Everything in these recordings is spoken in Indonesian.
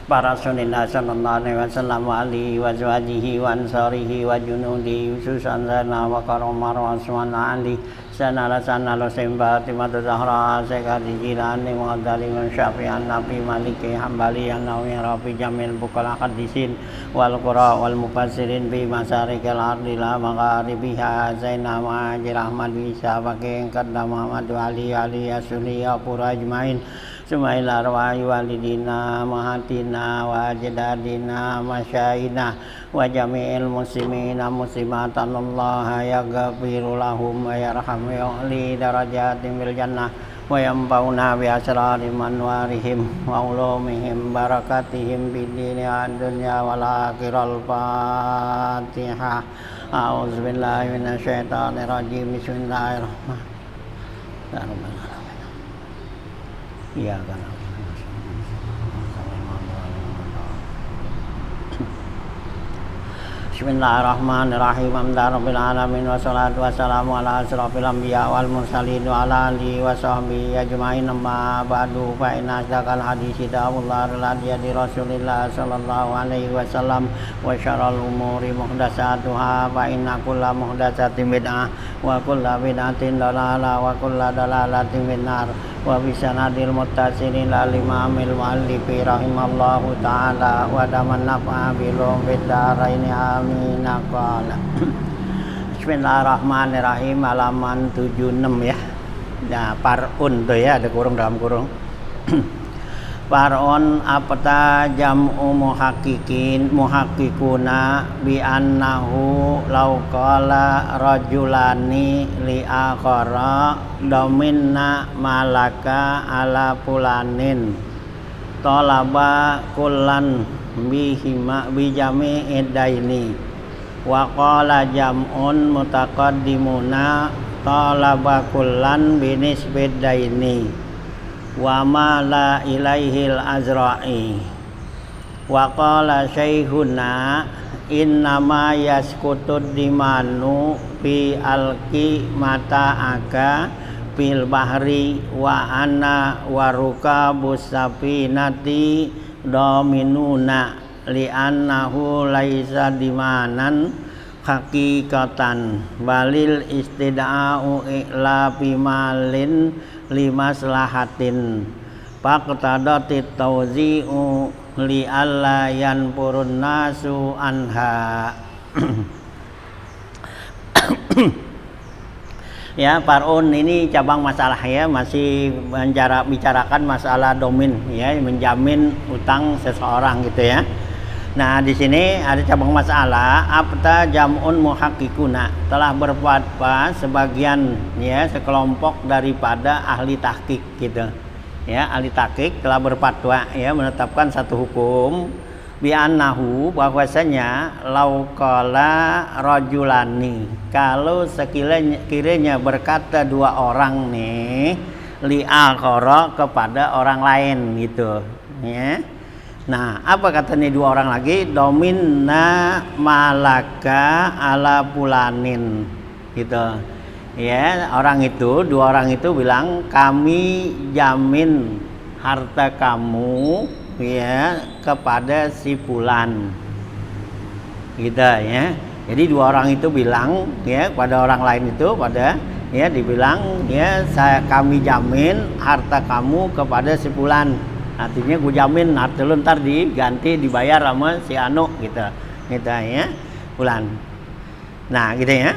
para Rasulillah sallallahu alaihi wasallam wa alihi wa azwajihi wa ansarihi wa junudihi khususan sana wa karomar wa aswana ali sana lo semba timatu zahra sekali jirani wa dalim syafi'an nabi maliki hambali yang nawi rafi jamil bukal hadisin wal qura wal mufassirin bi masarikal ardi la magharibiha zaina wa jirahmad bisa pakai kadda Muhammad ali asuni ya pura ajmain Sumail arwahi walidina mahatina wa ajdadina masyayina wa jami'il muslimina muslimatan Allah yaghfiru lahum wa yarhamu yu'li darajatim bil jannah wa yanfa'una bi asrari manwarihim wa ulumihim barakatihim bid dunya wal akhirah. Al-Fatihah. A'udzu billahi minasyaitonir rajim. Bismillahirrahmanirrahim. Iya kan. Bismillahirrahmanirrahim. Alhamdulillahirabbil alamin wassalatu wassalamu ala asrofil anbiya wal mursalin wa ala alihi wa sahbihi ajmain. Amma ba'du fa inna asdaqal haditsi kitabullah di Rasulillah sallallahu alaihi wasallam wa syarrul umuri muhdatsatuha fa inna kulla muhdatsatin bid'ah wa kulla bid'atin dalalah wa kulla dalalatin finnar. Wa bisanadil muttasilin lal imamil muallifi rahimallahu ta'ala wa daman nafa'a bilum biddaraini amin. Qala Bismillahirrahmanirrahim. Halaman 76 ya. Nah, parun tuh ya, ada kurung dalam kurung. Parun apta jam'u muhakkikuna bi annahu law qala rajulani li akhara dominna malaka ala fulanin talaba kullan bihima bijami idaini wa qala jam'un mutaqaddimuna talaba kullan binisbidaini wa ma la ilaihil azra'i wa qala syaikhuna innama yaskutud dimanu fi alki mata'aka fil bahri wa ana waruka busapinati dominuna li'annahu laisa dimanan hakikatan balil istida'u i'la bimalin limaslahatin faqtadatit tawzi'u li alla yanpurun nasu anha. Ya, parun ini cabang masalah ya, masih bicarakan masalah domin ya, menjamin utang seseorang gitu ya. Nah, di sini ada cabang masalah apta jam'un muhakkikuna, telah berfatwa sebagian ya, sekelompok daripada ahli tahqiq gitu. Ya, ahli tahqiq telah berfatwa ya, menetapkan satu hukum bi annahu, bahwasanya lauqala rajulani, kalau sekiranya berkata dua orang nih li akhara kepada orang lain gitu ya. Nah, apa kata nih dua orang lagi? Dominna malaka ala fulanin gitu. Ya, dua orang itu bilang kami jamin harta kamu ya kepada si fulan. Gitu ya. Jadi dua orang itu bilang ya kepada orang lain itu ya dibilang ya kami jamin harta kamu kepada si fulan. Artinya gue jamin harta lu ntar diganti dibayar sama si Anu gitu ya bulan. Nah gitu ya.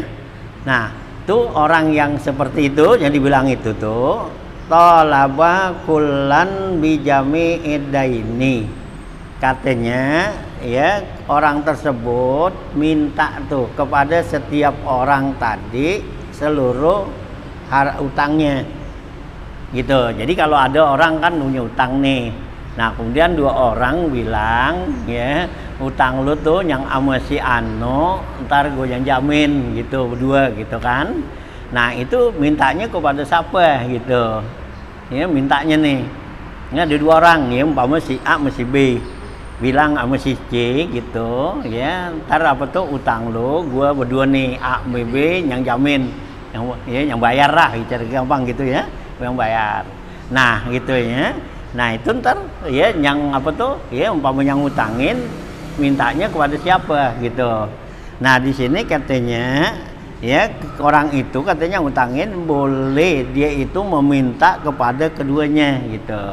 Nah tuh orang yang seperti itu yang dibilang itu tuh talaba kullan bijami idaini, katanya ya orang tersebut minta tuh kepada setiap orang tadi seluruh utangnya gitu. Jadi kalau ada orang kan punya utang nih, nah kemudian dua orang bilang ya utang lu tuh yang sama si Ano ntar gue yang jamin gitu berdua gitu kan. Nah itu mintanya kepada siapa gitu ya, mintanya nih ini ada dua orang ya, umpama si A sama si B bilang sama si C gitu ya, ntar apa tuh utang lu gue berdua nih A sama B yang jamin, yang bayar lah, cara gampang gitu ya, yang bayar. Nah gitu ya. Nah itu ntar ya yang apa tuh ya umpamanya ngutangin mintanya kepada siapa gitu. Nah di sini katanya ya orang itu katanya ngutangin boleh dia itu meminta kepada keduanya gitu.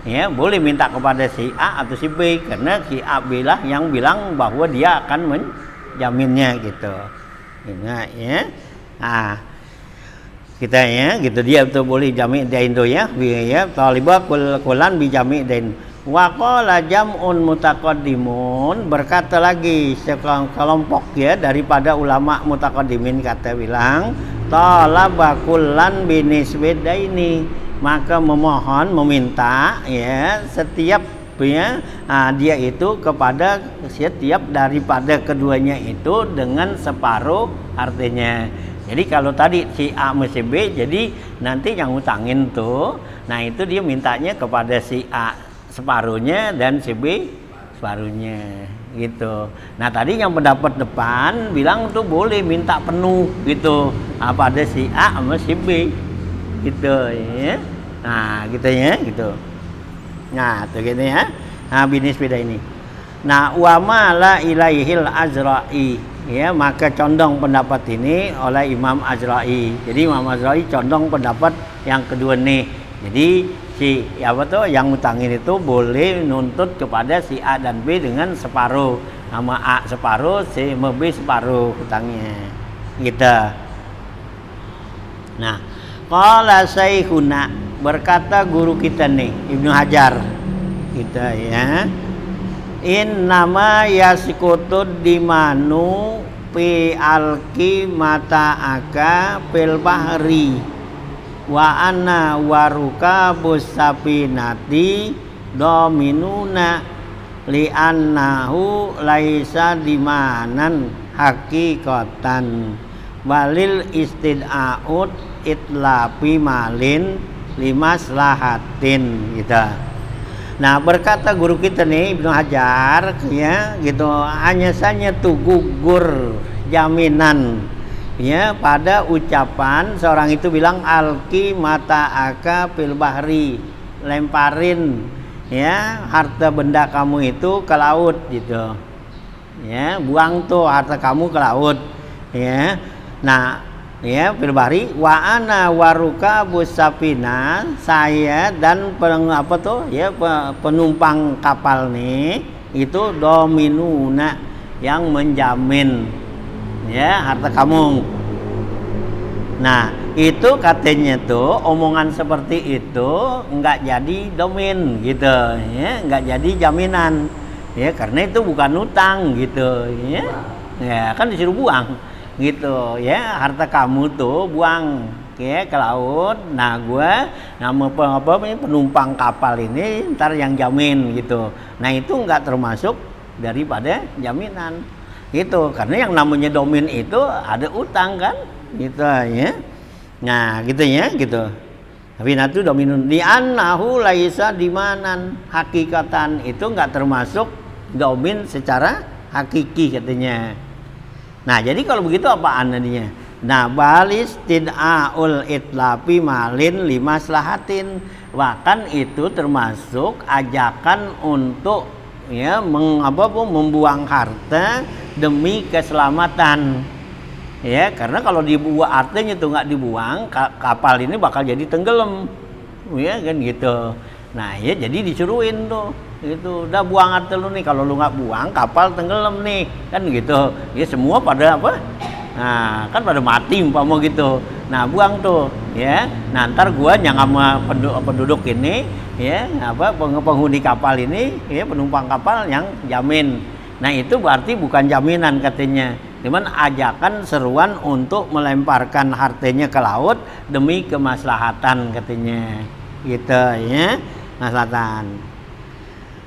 Ya boleh minta kepada si A atau si B karena si A yang bilang bahwa dia akan menjaminnya gitu. Nah, ya. Nah, kita ya gitu dia betul boleh jami' dain tu ya talibah kulan bi jami' dain wa qala jam'un mutaqaddimun berkata lagi sekelompok ya daripada ulama mutaqaddimin kata bilang talaba kullan bi nisbadaini maka memohon meminta ya setiap ya dia itu kepada setiap daripada keduanya itu dengan separuh artinya. Jadi kalau tadi si A sama si B, jadi nanti yang ngutangin tuh, nah itu dia mintanya kepada si A separuhnya dan si B separuhnya gitu. Nah tadi yang pendapat depan bilang tuh boleh minta penuh gitu pada si A sama si B gitu ya. Nah gitu ya gitu. Nah tuh gitu ya. Nah binis beda ini. Nah wa ma la ilaihil azra'i ya maka condong pendapat ini oleh Imam Azra'i. Jadi Imam Azra'i condong pendapat yang kedua nih. Jadi si apa tuh yang ngutangin itu boleh nuntut kepada si A dan B dengan separuh, sama A separuh, si B separuh hutangnya gitu. Nah qala saykhuna berkata guru kita nih Ibnu Hajar gitu ya, innama yasikutud dimanu fi alki mata aka fil bahri wa anna waruka busapinati dominuna li annahu laisa dimanan hakikatan walil istid'aut itlapi malin limaslahatin gitu. Nah berkata guru kita nih Ibnu Hajar ya gitu hanya saja tuh gugur jaminan ya pada ucapan seorang itu bilang alki mata aka fil bahri lemparin ya harta benda kamu itu ke laut gitu ya buang tuh harta kamu ke laut ya. Nah ya fil bahri wa ana waruka busapina saya dan apa tuh ya penumpang kapal nih itu dominuna yang menjamin ya harta kamu. Nah itu katanya tuh omongan seperti itu enggak jadi domin gitu ya enggak jadi jaminan ya karena itu bukan utang gitu ya kan disuruh buang gitu ya harta kamu tuh buang ya ke laut. Nah gue nama penumpang kapal ini ntar yang jamin gitu. Nah itu nggak termasuk daripada jaminan gitu karena yang namanya domin itu ada utang kan gitu ya. Nah gitu ya gitu. Tapi nanti dominun di annahu laisa dimanan hakikatan itu nggak termasuk domin secara hakiki katanya. Nah jadi kalau begitu apaan tadinya? Nah balis tid'aul itlapi malin limaslahatin bahkan itu termasuk ajakan untuk ya membuang harta demi keselamatan ya karena kalau dibuang artinya itu nggak dibuang kapal ini bakal jadi tenggelam ya kan gitu. Nah ya jadi disuruhin tuh itu udah buang harta lu nih kalau lu nggak buang kapal tenggelam nih kan gitu ya semua pada apa nah kan pada mati umpama gitu. Nah buang tuh ya nah ntar gua yang sama penduduk ini ya apa penghuni kapal ini ya penumpang kapal yang jamin. Nah itu berarti bukan jaminan katanya cuman ajakan seruan untuk melemparkan hartanya ke laut demi kemaslahatan katanya gitu ya maslahatan.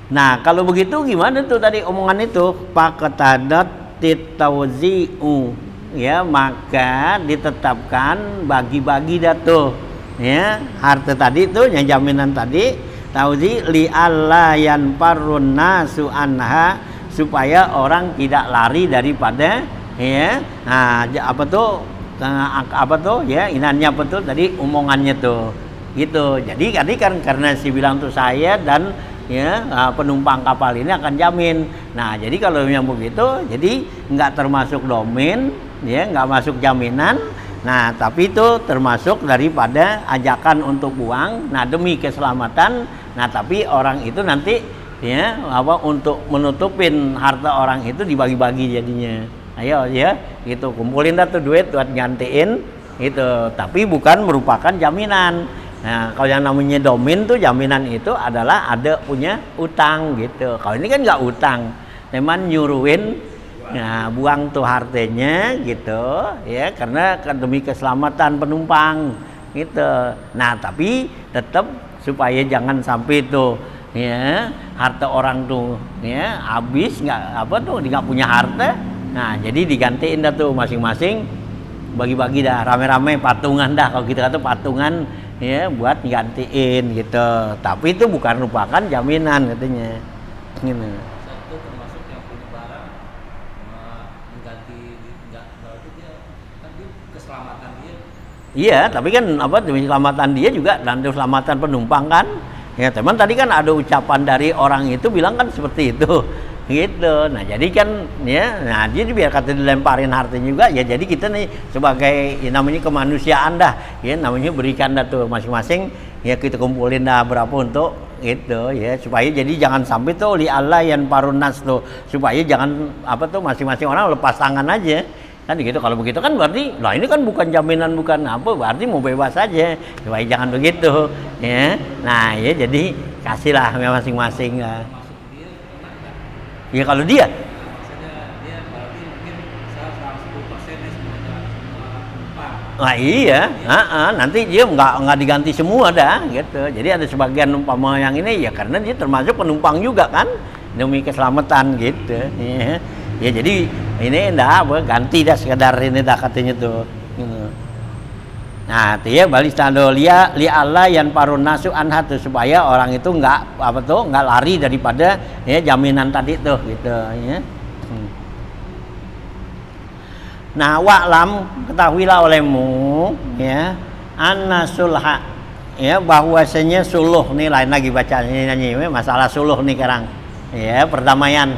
Nah kalau begitu gimana tuh tadi omongan itu pakatadat titauzi'u ya maka ditetapkan bagi-bagi dah tuh ya harta tadi tuh yang jaminan tadi tauzi li alla yanfarun nasu anha supaya orang tidak lari daripada ya nah apa tuh ya inannya apa tuh tadi omongannya tuh gitu. Jadi kan karena si bilang tuh saya dan ya penumpang kapal ini akan jamin. Nah jadi kalau yang begitu, jadi nggak termasuk domain, ya nggak masuk jaminan. Nah tapi itu termasuk daripada ajakan untuk buang. Nah demi keselamatan. Nah tapi orang itu nanti ya untuk menutupin harta orang itu dibagi-bagi jadinya. Ayo ya, gitu kumpulin dah tuh duit buat gantiin itu, tapi bukan merupakan jaminan. Nah, kalau yang namanya domain tuh jaminan itu adalah ada punya utang gitu. Kalau ini kan nggak utang, memang nyuruhin nah, buang tuh hartanya gitu ya, karena demi keselamatan penumpang gitu. Nah, tapi tetap supaya jangan sampai tuh ya harta orang tuh ya habis nggak punya harta. Nah, jadi digantiin dah tuh masing-masing bagi-bagi dah rame-rame patungan dah kalau kita kata patungan ya buat gantiin gitu. Tapi itu bukan merupakan jaminan katanya. Gitu. Itu termasuk yang punya barang mengganti enggak berarti dia kan dia keselamatan dia. Iya, tapi kan demi keselamatan dia juga dan keselamatan penumpang kan. Ya, teman tadi kan ada ucapan dari orang itu bilang kan seperti itu. Gitu. Nah jadi kan ya, nah dia biar kata dilemparin hartanya juga ya, jadi kita nih sebagai ya, namanya kemanusiaan dah ya, namanya berikan dah tuh masing-masing ya, kita kumpulin dah berapa untuk gitu ya, supaya jadi jangan sampai tuh li Allah yang parunas tuh, supaya jangan masing-masing orang lepas tangan aja kan gitu. Kalau begitu kan berarti lah ini kan bukan jaminan, bukan apa, berarti mau bebas aja, supaya jangan begitu ya. Nah ya jadi kasihlah masing-masing ya. Ya kalau dia berarti mungkin 10% semuanya penumpang. Nah iya, nanti dia nggak diganti semua dah gitu. Jadi ada sebagian umpama yang ini ya karena dia termasuk penumpang juga kan demi keselamatan gitu. Ya jadi ini ganti dah sekedar ini dah katanya tuh. Gitu. Nah, dia balik stado li Allah yang parun nasu anhatu, supaya orang itu nggak lari daripada ya jaminan tadi tuh gitu ya. Nah, wa'lam ketahuilah olehmu ya anna sulha ya, bahwasanya suluh nih, lain lagi bacanya nyanyi masalah suluh nih sekarang ya, perdamaian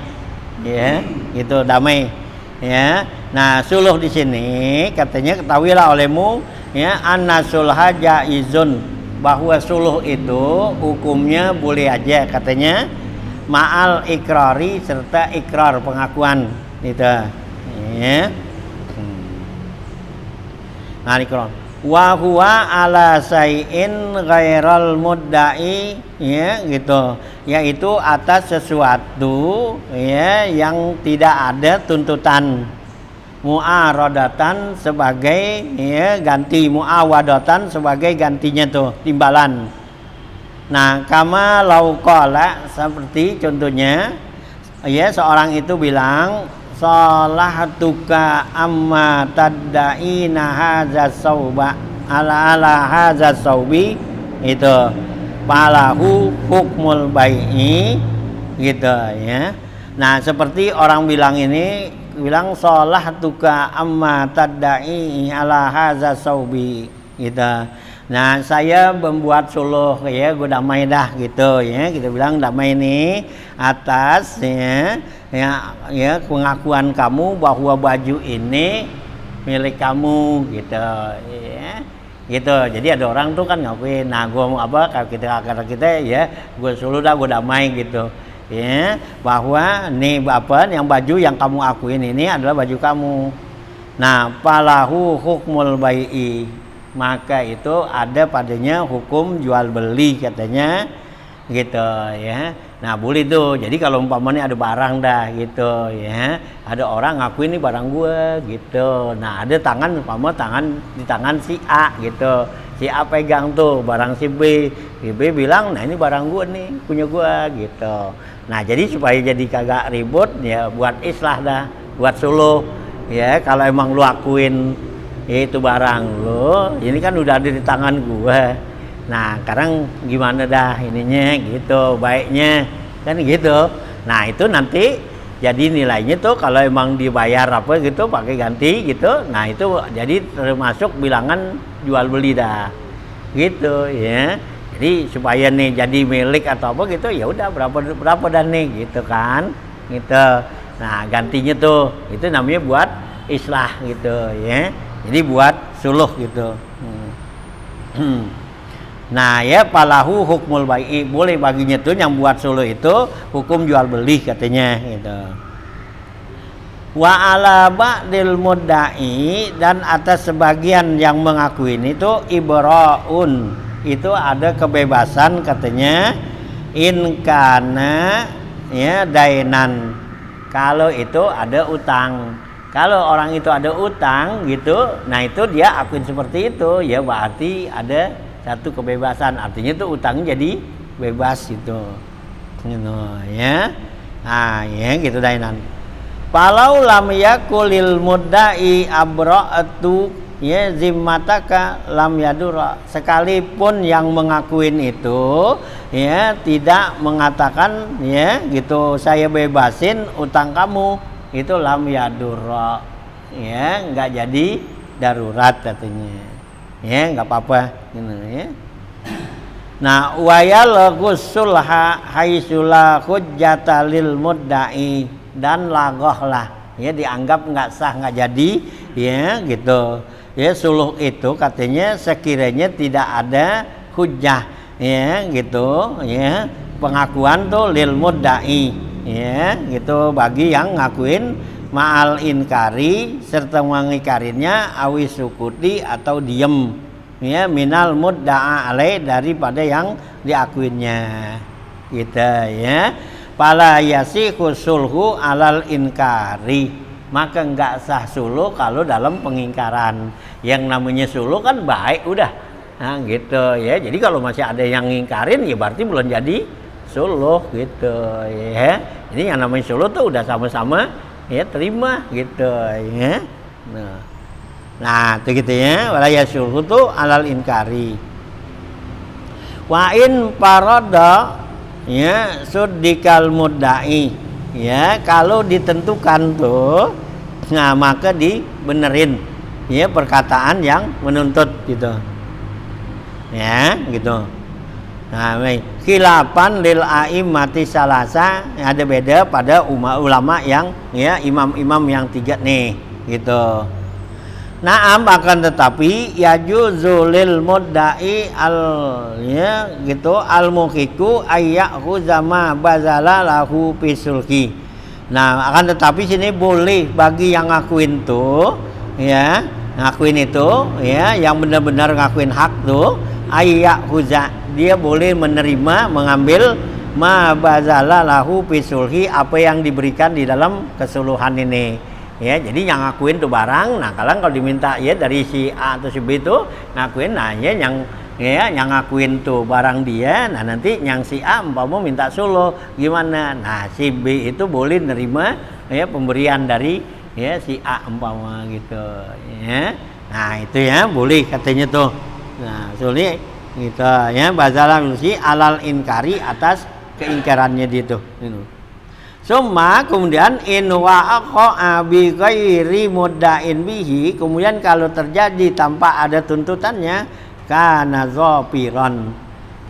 ya gitu, damai ya. Nah, suluh di sini katanya ketahuilah olehmu ya anna sulha jaizun, bahwa suluh itu hukumnya boleh aja katanya, ma'al ikrari, serta ikrar pengakuan gitu ya. Nah, ikrar wa huwa ala say'in ghairal mudda'i ya gitu, yaitu atas sesuatu ya yang tidak ada tuntutan, mu'aradatan sebagai ya ganti, mu'awadatan sebagai gantinya tuh timbalan. Nah, kama lauqala, seperti contohnya ya seorang itu bilang salahtuka amma taddaina hadza sauba ala hadza saubi, itu falahu hukmul bai'i gitu ya. Nah, seperti orang bilang ini bilang salahtuka amma tadda'i ala hadza saubi gitu. Nah, saya membuat suluh ya, gue damai dah gitu ya. Kita bilang damai ini atas ya pengakuan kamu bahwa baju ini milik kamu gitu ya. Gitu. Jadi ada orang tuh kan ngakuin, nah gue mau kalau kita ya, gue suluh dah, gue damai gitu. Ya, bahwa nih yang baju yang kamu akuin ini adalah baju kamu. Nah, falahu hukmul bai'i, maka itu ada padanya hukum jual beli katanya gitu ya. Nah, boleh tuh. Jadi kalau umpamanya ada barang dah gitu ya, ada orang ngakuin ini barang gua gitu. Nah, ada di tangan si A gitu. Si A pegang tuh barang si B bilang, nah ini barang gua nih, punya gua gitu. Nah, jadi supaya jadi kagak ribut ya, buat islah dah, buat suluh ya. Kalau emang lu akuin ya itu barang lu, ini kan udah ada di tangan gua. Nah, sekarang gimana dah ininya gitu, baiknya kan gitu. Nah, itu nanti jadi nilainya tuh kalau emang dibayar apa gitu pakai ganti gitu. Nah, itu jadi termasuk bilangan jual beli dah. gitu ya. Jadi supaya nih jadi milik atau apa gitu, ya udah berapa dan nih gitu kan, gitu. Nah gantinya tuh itu namanya buat islah gitu ya. Jadi buat suluh gitu. Nah ya palahu hukmul bai'i, boleh baginya tuh yang buat suluh itu hukum jual beli katanya gitu. Wa ala ba'dil mudda'i, dan atas sebagian yang mengakuin itu ibra'un, itu ada kebebasan katanya, in kana ya dainan, kalau itu ada utang. Kalau orang itu ada utang gitu, nah itu dia akuin seperti itu, ya berarti ada satu kebebasan, artinya itu utangnya jadi bebas gitu. Gitu ya. Nah, ya gitu dainan. Falau lam yakulil mudda'i abra'atu ya zimmataka lam yadura, sekalipun yang mengakuin itu ya tidak mengatakan ya gitu saya bebasin utang kamu, itu lam yadura ya enggak jadi darurat katanya ya, enggak apa-apa gitu ya. Nah wayal ghussulha haitsula hujjata lil mudda'i, dan lagoh lah ya dianggap nggak sah, nggak jadi ya gitu ya. Suluh itu katanya sekiranya tidak ada hujjah ya gitu ya, pengakuan tuh lil mudda'i ya gitu bagi yang ngakuin, ma'al inkari serta mengingkarinya, awis sukuti atau diem ya, minal mudda'a alaih daripada yang diakuinnya gitu ya. Pala yasihu sulhu alal inkari, maka enggak sah suluh kalau dalam pengingkaran. Yang namanya suluh kan baik udah, nah gitu ya. Jadi kalau masih ada yang ngingkarin ya berarti belum jadi suluh gitu ya. Jadi yang namanya suluh tuh udah sama-sama ya terima gitu ya. Nah itu gitu ya. Wala yasihu tuh alal inkari. Wa in parada ya suddikal mudda'i ya, kalau ditentukan tuh nah maka dibenerin ya perkataan yang menuntut gitu ya gitu. Nah khilafan lil a'immati salasa, ada beda pada ulama yang ya imam-imam yang tiga nih gitu. Naam akan tetapi yajuzu lil mudda'i al ya gitu al muhiku ayyahu zama bazala lahu pisulki. Nah akan tetapi sini boleh bagi yang ngakuin tuh ya, ngakuin itu ya, yang benar-benar ngakuin hak tuh ayyahu, dia boleh menerima mengambil ma bazala lahu pisulki, apa yang diberikan di dalam kesuluhan ini. Ya, jadi yang ngakuin tuh barang, nah kalau diminta ya dari si A atau si B itu ngakuin, nah ya yang ngakuin tuh barang dia, nah nanti yang si A umpama minta suluh gimana, nah si B itu boleh nerima ya pemberian dari ya si A umpama gitu ya. Nah itu ya boleh katanya tuh. Nah sulit gitu ya, bazalah si alal inkari, atas keingkarannya gitu. Summa kemudian in waqa'a bi ghairi mudda'in bihi, kemudian kalau terjadi tanpa ada tuntutannya, kana zafiran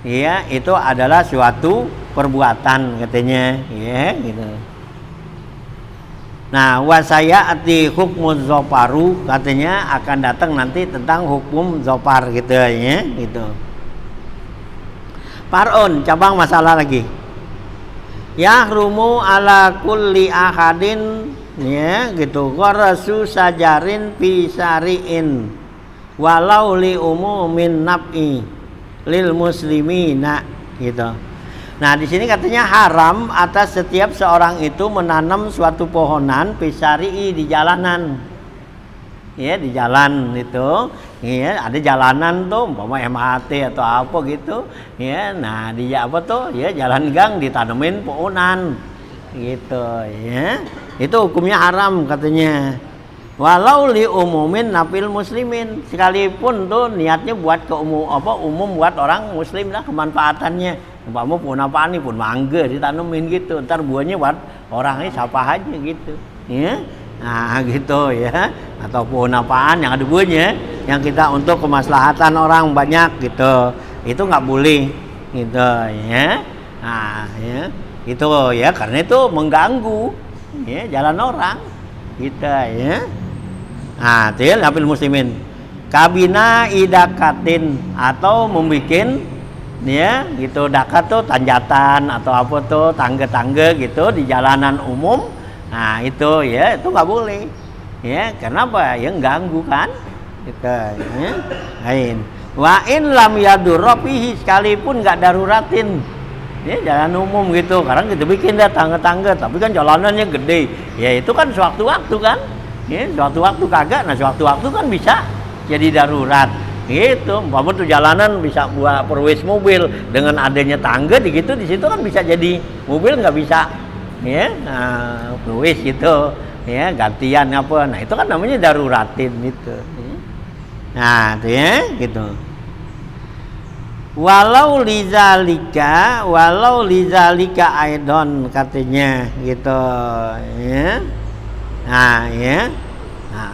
ya, itu adalah suatu perbuatan katanya ya gitu. Nah wasaya ati hukmu zafaru, katanya akan datang nanti tentang hukum zafar gitu ya gitu. Far'un, cabang masalah lagi. Yahrumu ala kulli ahadin ya gitu gharasu sajarin fi syari'in walau li umumin naf'i lil muslimina gitu. Nah di sini katanya haram atas setiap seorang itu menanam suatu pohonan fi syari'i, di jalanan ya, di jalan itu ya, ada jalanan tuh umpama MHT atau apa gitu ya, nah di apa tuh ya jalan gang ditanemin pohonan gitu ya, itu hukumnya haram katanya. Walau li umumin nafil muslimin, sekalipun tuh niatnya buat umum buat orang muslim lah kemanfaatannya, umpama pohon apaan nih, pohon mangga ditanemin gitu, ntar buahnya buat orangnya siapa aja gitu ya. Nah gitu ya, atau pohon apaan yang ada buahnya yang kita untuk kemaslahatan orang banyak gitu, itu nggak boleh gitu ya. Nah ya itu ya, karena itu mengganggu ya jalan orang gitu ya. Nah itu ya lapil muslimin kabina idakatin, atau membikin ya gitu dakat tuh tanjatan atau apa tuh tangga-tangga gitu di jalanan umum. Nah itu ya, itu nggak boleh ya, kenapa ya, ganggu kan gitu ya. Lain wa in lam yadurropihi, sekalipun nggak daruratin ya jalan umum gitu, sekarang kita bikin dah tangga-tangga tapi kan jalanannya gede ya, itu kan sewaktu-waktu kan ya, sewaktu-waktu kagak. Nah sewaktu-waktu kan bisa jadi darurat gitu, umpama tuh jalanan bisa buat perwis mobil, dengan adanya tangga di gitu, di situ kan bisa jadi mobil nggak bisa ya, nah, perwis gitu ya, gantian apa, nah itu kan namanya daruratin gitu ya. Nah itu ya gitu. Walau lizalika aidon katanya gitu ya. Nah ya. Nah,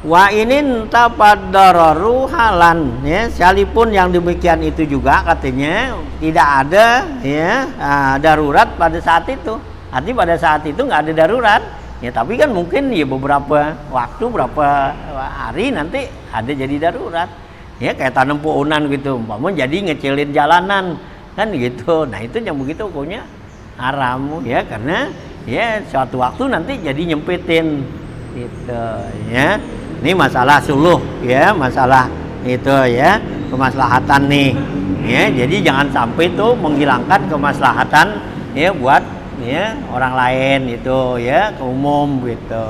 wa inin tapaddararu halan ya, sekalipun yang demikian itu juga katanya tidak ada ya darurat pada saat itu. Artinya pada saat itu nggak ada darurat ya, tapi kan mungkin ya beberapa waktu, berapa hari nanti ada jadi darurat ya, kayak tanam pohonan gitu, umpama jadi ngecilin jalanan kan gitu. Nah itu yang begitu hukumnya haram ya, karena ya suatu waktu nanti jadi nyempitin gitu ya. Ini masalah suluh ya, masalah itu ya, kemaslahatan nih ya. Jadi jangan sampai itu menghilangkan kemaslahatan ya buat ya orang lain itu ya, ke umum gitu.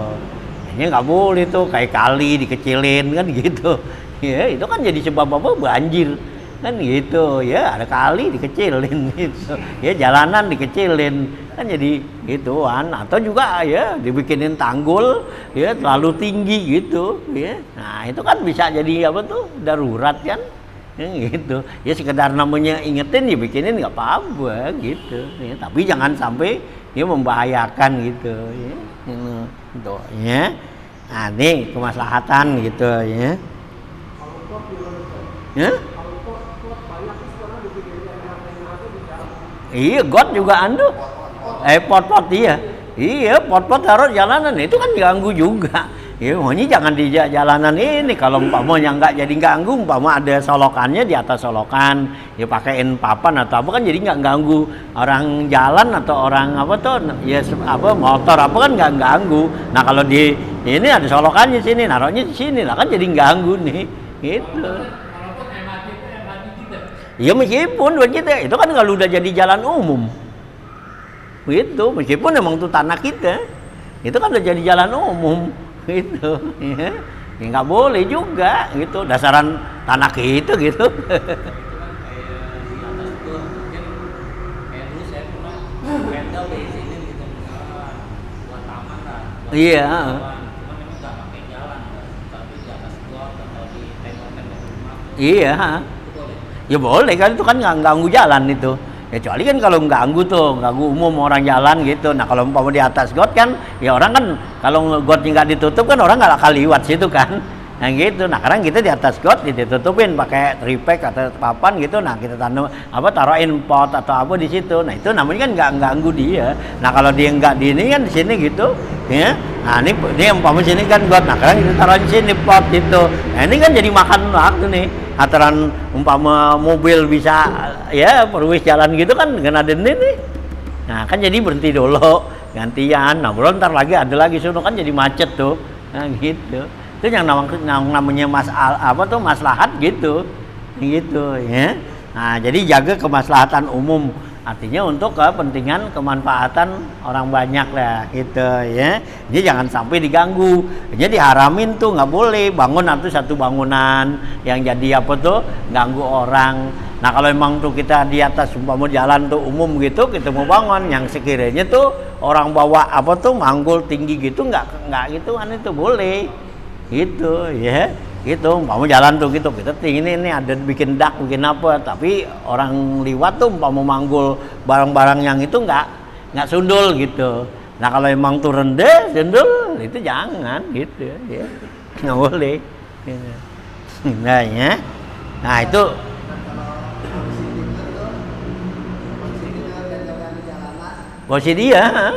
Ini nggak boleh tuh kayak kali dikecilin kan gitu ya, itu kan jadi sebab apa, banjir kan gitu ya, ada kali dikecilin gitu ya, jalanan dikecilin kan jadi gituan. Atau juga ya dibikinin tanggul ya terlalu tinggi gitu ya, nah itu kan bisa jadi apa tuh, darurat kan ya, gitu ya. Sekedar namanya ingetin ya, bikinin nggak apa-apa gitu ya, tapi jangan sampai ya membahayakan gitu ya, gitu ya. Nah ini kemaslahatan gitu ya. Ya? Iya, got juga anu. Pot-pot iya. Iya, pot-pot taruh jalanan itu kan ganggu juga. Ya, makanya jangan di jalanan ini. Kalau umpamanya nggak jadi ganggu, umpama ada solokannya di atas solokan, ya pakaiin papan atau apa kan jadi nggak ganggu orang jalan atau orang apa tuh, ya apa motor apa kan nggak ganggu. Nah kalau di ini ada solokannya sini, naruhnya di sini lah kan jadi ganggu nih, gitu. Ya meskipun begitu, itu kan kalau udah jadi jalan umum, gitu. Meskipun emang itu tanah kita, itu kan udah jadi jalan umum, gitu. Ya nggak boleh juga, gitu. Dasaran tanah kita, gitu. Iya. Iya. Ya boleh kan, itu kan nggak ganggu jalan itu. Kecuali kan kalau ganggu tuh, ganggu umum orang jalan gitu. Nah kalau umpama di atas got kan, ya orang kan kalau gotnya nggak ditutup kan orang nggak akan liwat situ kan. Nah gitu. Nah sekarang kita di atas got ditutupin pakai triplek atau papan gitu. Nah kita tanam apa, taruhin pot atau apa di situ. Nah itu namanya kan nggak ganggu dia. Nah kalau dia nggak di ini kan di sini gitu, ya. Nah ini umpama sini kan got. Nah sekarang kita taruhin sini pot gitu. Nah ini kan jadi makan waktu nih. Aturan umpama mobil bisa ya perwis jalan gitu kan dengan ada ini nih. Nah kan jadi berhenti dulu gantian. Nah baru ntar lagi ada lagi sono kan jadi macet tuh. Nah gitu. Itu yang namanya apa tuh maslahat gitu. Gitu ya. Nah jadi jaga kemaslahatan umum. Artinya untuk kepentingan kemanfaatan orang banyak lah gitu ya. Jadi jangan sampai diganggu. Jadi diharamin tuh nggak boleh bangun atau satu bangunan yang jadi apa tuh ganggu orang. Nah kalau emang tuh kita di atas umpama jalan tuh umum gitu, kita mau bangun yang sekiranya tuh orang bawa apa tuh manggul tinggi gitu, nggak gitu kan, itu boleh gitu ya. Gitu, umpama jalan tuh gitu, kita ini ada bikin dak, bikin apa, tapi orang liwat tuh umpama manggul barang-barang yang itu nggak sundul gitu. Nah kalau emang tuh rendah, sendul itu jangan gitu ya. Nggak boleh. Nah ya. Nah itu posisi dia.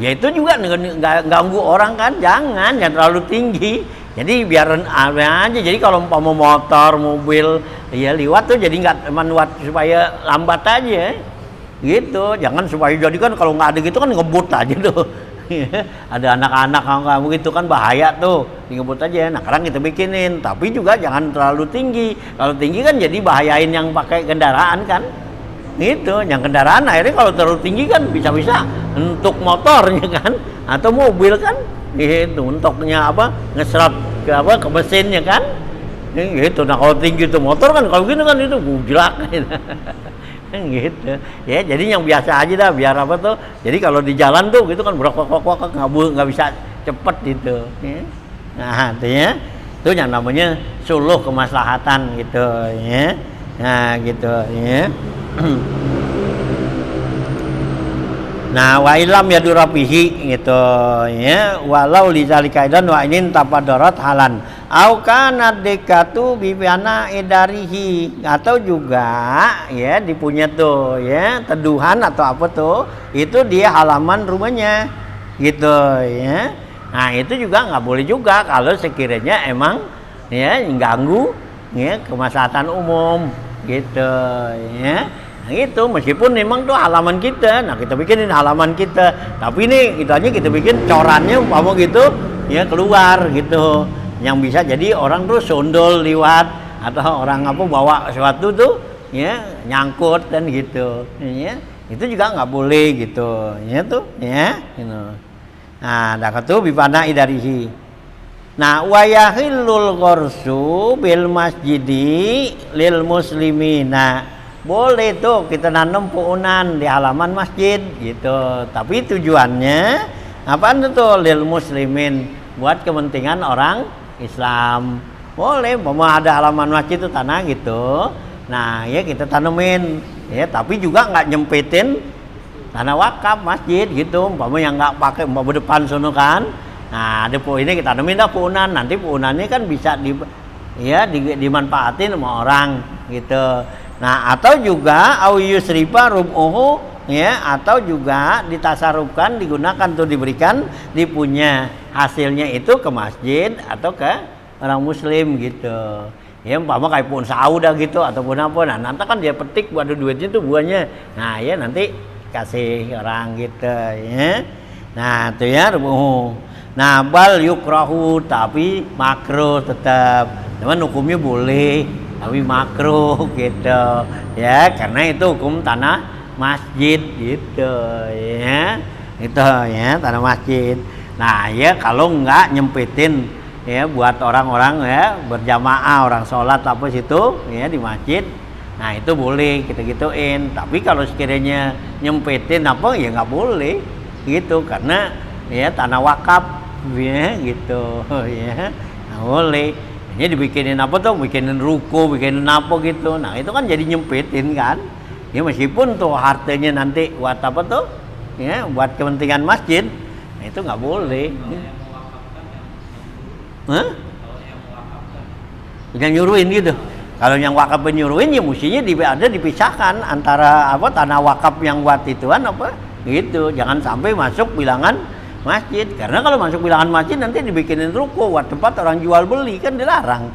Ya itu juga nggak ganggu orang kan, jangan terlalu tinggi. Jadi biar aja. Jadi kalau mau motor, mobil, ya liwat tuh jadi nggak menuat supaya lambat aja. Gitu, jangan supaya jadi kan kalau nggak ada gitu kan ngebut aja tuh. Ada anak-anak kamu gitu kan bahaya tuh, ngebut aja. Nah sekarang kita bikinin, tapi juga jangan terlalu tinggi. Kalau tinggi kan jadi bahayain yang pakai kendaraan kan. Gitu, yang kendaraan akhirnya kalau terlalu tinggi kan bisa-bisa untuk motornya kan, atau mobil kan. Itu untuknya apa ngeserap ke mesinnya kan. Gitu. Nah kalau tinggi itu motor kan kalau gini kan itu bujlak. Gitu ya, jadi yang biasa aja dah biar apa tuh, jadi kalau di jalan tuh gitu kan berok nggak bisa cepet gitu ya. Nah itu ya, itu yang namanya suluh kemaslahatan gitu ya. Nah gitu ya. Nah wa ilam yadurapihi gitu ya, walau lizalika idan wa inin tapadarat halan au kana dekatu bibana idarihi, atau juga ya dipunya tuh ya teduhan atau apa tuh itu di halaman rumahnya gitu ya. Nah itu juga nggak boleh juga kalau sekiranya emang ya ganggu ya kemaslahatan umum gitu ya. Nah itu meskipun memang tuh halaman kita, nah kita bikinin halaman kita, tapi ini itu aja kita bikin corannya umpama gitu ya keluar gitu, yang bisa jadi orang tuh sondol liwat atau orang apa bawa sesuatu tuh ya nyangkut dan gitu ya, itu juga nggak boleh gitu ya tuh ya gitu. Nah dah itu bipana idarihi. Nah wayahilul ghorsu bil masjidi lil muslimina. Boleh tuh kita nanam puunan di halaman masjid gitu. Tapi tujuannya apaan tuh lil muslimin, buat kepentingan orang Islam. Boleh, mau ada halaman masjid itu tanah gitu. Nah, ya kita tanemin ya, tapi juga nggak nyempitin tanah wakaf masjid gitu. Umpama yang nggak pakai umpama depan sono kan. Nah, ada ini kita tanemin dah puunan. Nanti puunannya kan bisa dimanfaatin sama orang gitu. Nah atau juga au yusrifa rub'uhu ya, atau juga ditasarufkan, digunakan tuh diberikan dipunya hasilnya itu ke masjid atau ke orang muslim gitu ya, umpama kayak pun sauda gitu ataupun apa. Nah nanti kan dia petik buat duitnya tuh buahnya, nah ya nanti kasih orang gitu ya. Nah itu ya rub'uhu. Nah bal yukrahu, tapi makruh tetap, cuman hukumnya boleh tapi makruh gitu ya, karena itu hukum tanah masjid gitu ya, itu ya tanah masjid. Nah ya kalau nggak nyempitin ya buat orang-orang ya berjamaah, orang sholat apa situ ya di masjid, nah itu boleh kita gituin. Tapi kalau sekiranya nyempitin apa ya nggak boleh gitu, karena ya tanah wakaf ya gitu ya nggak boleh. Ya dibikinin apa tuh, bikinin ruko, bikinin apa gitu. Nah itu kan jadi nyempitin kan. Ya meskipun tuh hartanya nanti buat apa tuh, ya buat kepentingan masjid, nah itu nggak boleh. Hah? Yang nyuruhin gitu. Kalau yang wakaf penyuruhin ya mestinya ada dipisahkan antara apa tanah wakaf yang buat ituan apa gitu. Jangan sampai masuk bilangan masjid, karena kalau masuk bilangan masjid nanti dibikinin ruko buat tempat orang jual beli, kan dilarang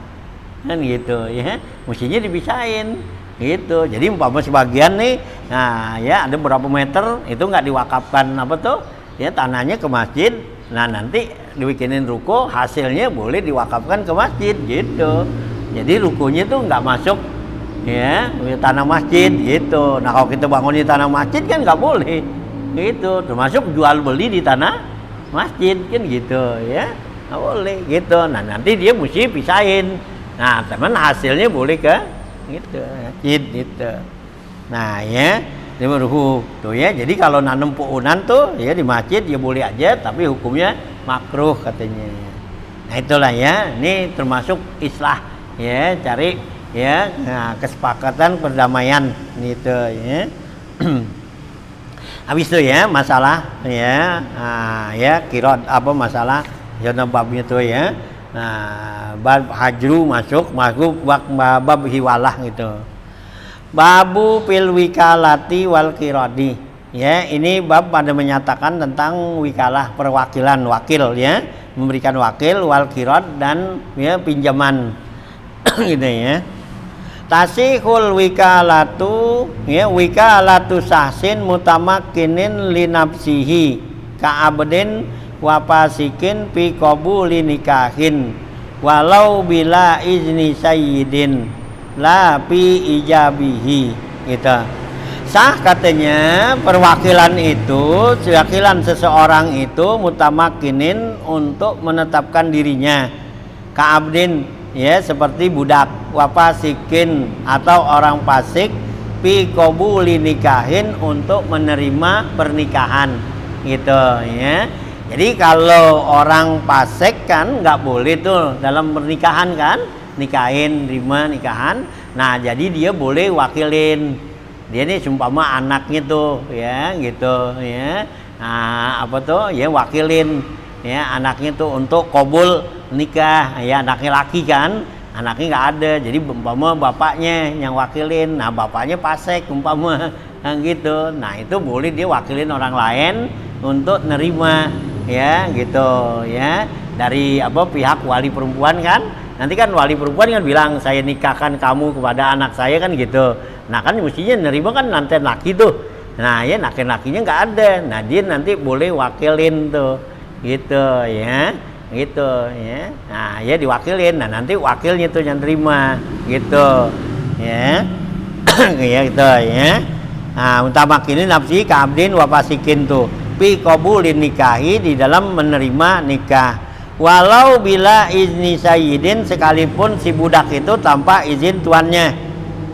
kan gitu ya, mestinya dipisahin gitu. Jadi umpama sebagian nih, nah ya ada berapa meter itu nggak diwakafkan apa tuh ya tanahnya ke masjid, nah nanti dibikinin ruko, hasilnya boleh diwakafkan ke masjid gitu. Jadi rukonya tuh nggak masuk ya tanah masjid gitu. Nah kalau kita bangun di tanah masjid kan nggak boleh gitu, termasuk jual beli di tanah masjid kan gitu ya, nggak boleh gitu. Nah nanti dia mesti pisahin, nah teman hasilnya boleh ke gitu masjid gitu. Nah ya ini meruhu tuh ya, jadi kalau nanam puunan tuh ya di masjid ya boleh aja, tapi hukumnya makruh katanya. Nah itulah ya, ini termasuk islah ya, cari ya kesepakatan perdamaian gitu ya. habis itu ya masalah ya, ya kirot apa masalah zona babnya tuh ya. Nah, bab hajru masuk bab hiwalah gitu. Babu fil wikalati wal kirodi. Ya, ini bab pada menyatakan tentang wikalah, perwakilan, wakil ya, memberikan wakil, wal kirod dan ya pinjaman gitu ya. Tasihul wikalatu ya, wikalatu sahsin mutamakkinin linafsihi ka'abdin wa fasikin fi qabuli nikahin walau bila izni sayyidin la fi ijabihi gitu. Sah katanya perwakilan itu, perwakilan seseorang itu mutamakkinin untuk menetapkan dirinya ka'abdin ya, seperti budak, wa fasikin atau orang fasik fi qabuli nikahin untuk menerima pernikahan gitu ya. Jadi kalau orang fasik kan nggak boleh tuh dalam pernikahan kan, nikahin, terima nikahan. Nah jadi dia boleh wakilin, dia ini sumpama anaknya tuh ya gitu ya. Nah apa tuh ya wakilin ya anaknya tuh untuk qabul nikah ya, anaknya laki kan, anaknya nggak ada, jadi umpama bapaknya yang wakilin. Nah bapaknya fasik umpama gitu. Nah itu boleh dia wakilin orang lain untuk nerima ya gitu ya, dari apa pihak wali perempuan kan. Nanti kan wali perempuan kan bilang saya nikahkan kamu kepada anak saya kan gitu. Nah kan mestinya nerima kan nanti laki tuh. Nah ya laki-lakinya nggak ada, nah dia nanti boleh wakilin tuh gitu ya, gitu ya. Nah ya diwakilin, nah nanti wakilnya tuh yang terima gitu ya. Ya gitu ya. Nah mutamakkinin nafsi ka'abdin wa fasikin tuh fi qabulin nikahi, di dalam menerima nikah, walau bila izni sayyidin, sekalipun si budak itu tanpa izin tuannya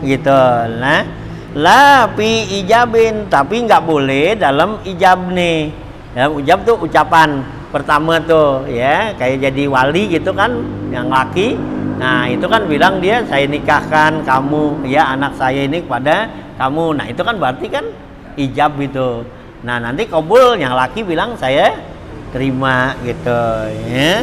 gitu. Nah la fi ijabin, tapi nggak boleh dalam ijab nih. Dalam ijab tuh ucapan pertama tuh ya, kayak jadi wali gitu kan yang laki. Nah itu kan bilang dia saya nikahkan kamu ya, anak saya ini kepada kamu. Nah itu kan berarti kan ijab itu. Nah nanti qabul yang laki bilang saya terima gitu ya.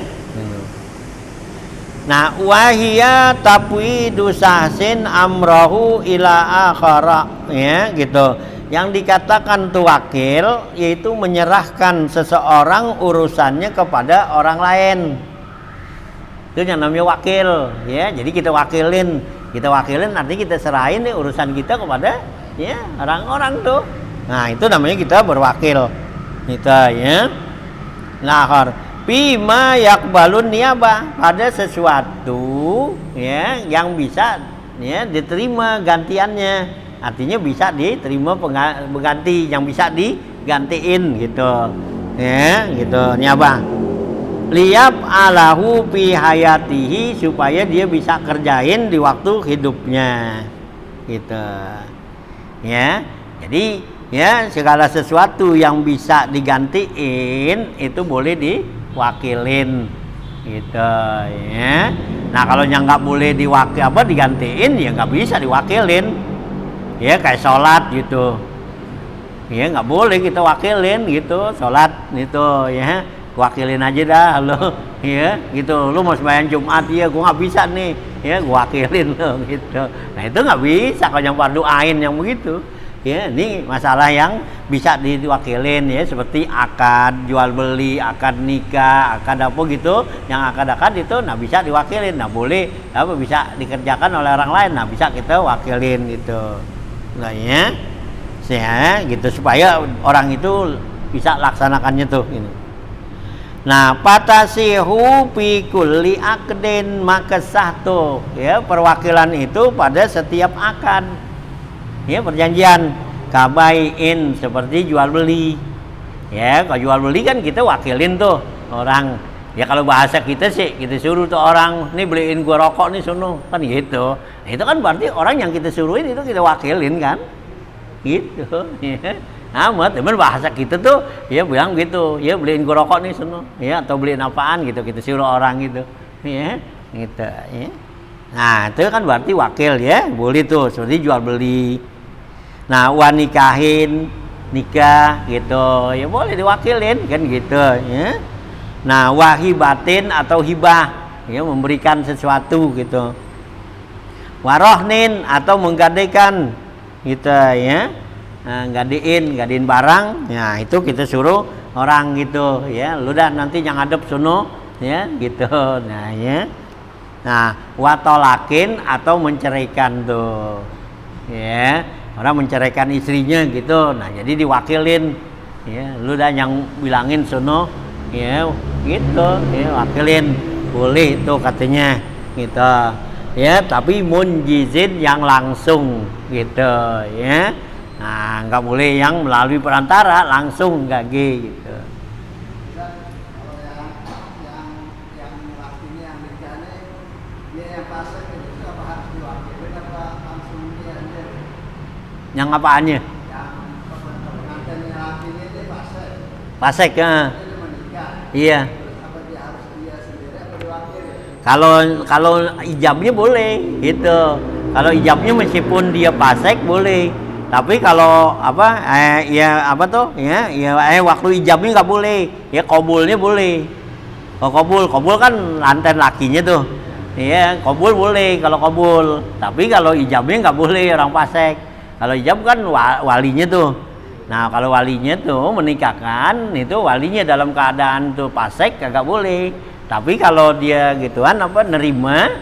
Nah wahia tapwidu sahsin amrahu ila akhara ya gitu. Yang dikatakan tuh wakil yaitu menyerahkan seseorang urusannya kepada orang lain. Itu yang namanya wakil ya. Jadi kita wakilin nanti kita serahin nih urusan kita kepada ya orang-orang tuh. Nah itu namanya kita berwakil kita ya. Lahar bima yakbalun niyabah, pada sesuatu ya yang bisa ya diterima gantiannya, artinya bisa diterima pengganti yang bisa digantiin gitu ya, gitu niyabah. Liyab alahu fi hayatihi, supaya dia bisa kerjain di waktu hidupnya gitu ya. Jadi ya segala sesuatu yang bisa digantiin itu boleh diwakilin gitu ya. Nah kalau yang nggak boleh digantiin ya nggak bisa diwakilin ya, kayak sholat gitu ya, nggak boleh kita wakilin gitu sholat gitu ya, wakilin aja dah lo ya gitu. Lu mau sembahyang Jumat ya gua nggak bisa nih ya, gua wakilin lo gitu. Nah itu nggak bisa kalau yang fardu ain yang begitu ya. Ini masalah yang bisa diwakilin ya, seperti akad jual beli, akad nikah, akad apa gitu, yang akad itu nah bisa diwakilin, nah boleh apa bisa dikerjakan oleh orang lain, nah bisa kita wakilin gitu. Nah ya gitu supaya orang itu bisa laksanakannya tuh ini. Nah patasihu fi kulli aqdin, maka sah tuh ya perwakilan itu pada setiap akad ya, perjanjian. Kabaiin, seperti jual beli ya. Kalau jual beli kan kita wakilin tuh orang ya, kalau bahasa kita sih kita suruh tuh orang nih beliin gua rokok nih sono kan gitu. Nah, itu kan berarti orang yang kita suruhin itu kita wakilin kan gitu ya. Nah teman bahasa kita tuh ya bilang gitu ya, beliin gua rokok nih sono ya, atau beliin apaan gitu, kita suruh orang gitu ya gitu ya. Nah itu kan berarti wakil ya, boleh tuh seperti jual beli. Nah wanikahin nikah gitu, ya boleh diwakilin kan gitu ya. Nah, wahibatin atau hibah, ya memberikan sesuatu gitu. Warohnin atau menggadaikan gitu ya. Nah, gadein barang, ya itu kita suruh orang gitu ya, lu dah nanti yang ngadep sono ya gitu. Nah ya, nah watolakin atau menceraikan tuh ya, orang menceraikan istrinya gitu, nah jadi diwakilin ya, lu dah yang bilangin sono ya gitu ya, wakilin boleh itu katanya gitu ya, tapi munjizin yang langsung gitu ya. Nah, nggak boleh yang melalui perantara, langsung nggak gitu. Kalau yang laki ini yang nikahnya dia yang pasang itu apa harus diwakilin apa langsung dia aja? Yang apaannya? Yang pengantinnya laki ini dia pasang. Pasek ya. Dia menikah. Iya. Terus apa dia harus dia sendiri apa diwakilin? Kalau ijabnya boleh gitu. Kalau ijabnya meskipun dia pasek boleh. Tapi kalau apa ya apa tuh ya waktu ijabnya nggak boleh, ya kobulnya boleh. Kalau kobul kan lanten lakinya tuh, ya kobul boleh kalau kobul. Tapi kalau ijabnya nggak boleh orang pasek. Kalau ijab kan walinya tuh. Nah kalau walinya tuh menikahkan itu walinya dalam keadaan tuh pasek kagak boleh. Tapi kalau dia gituan apa nerima,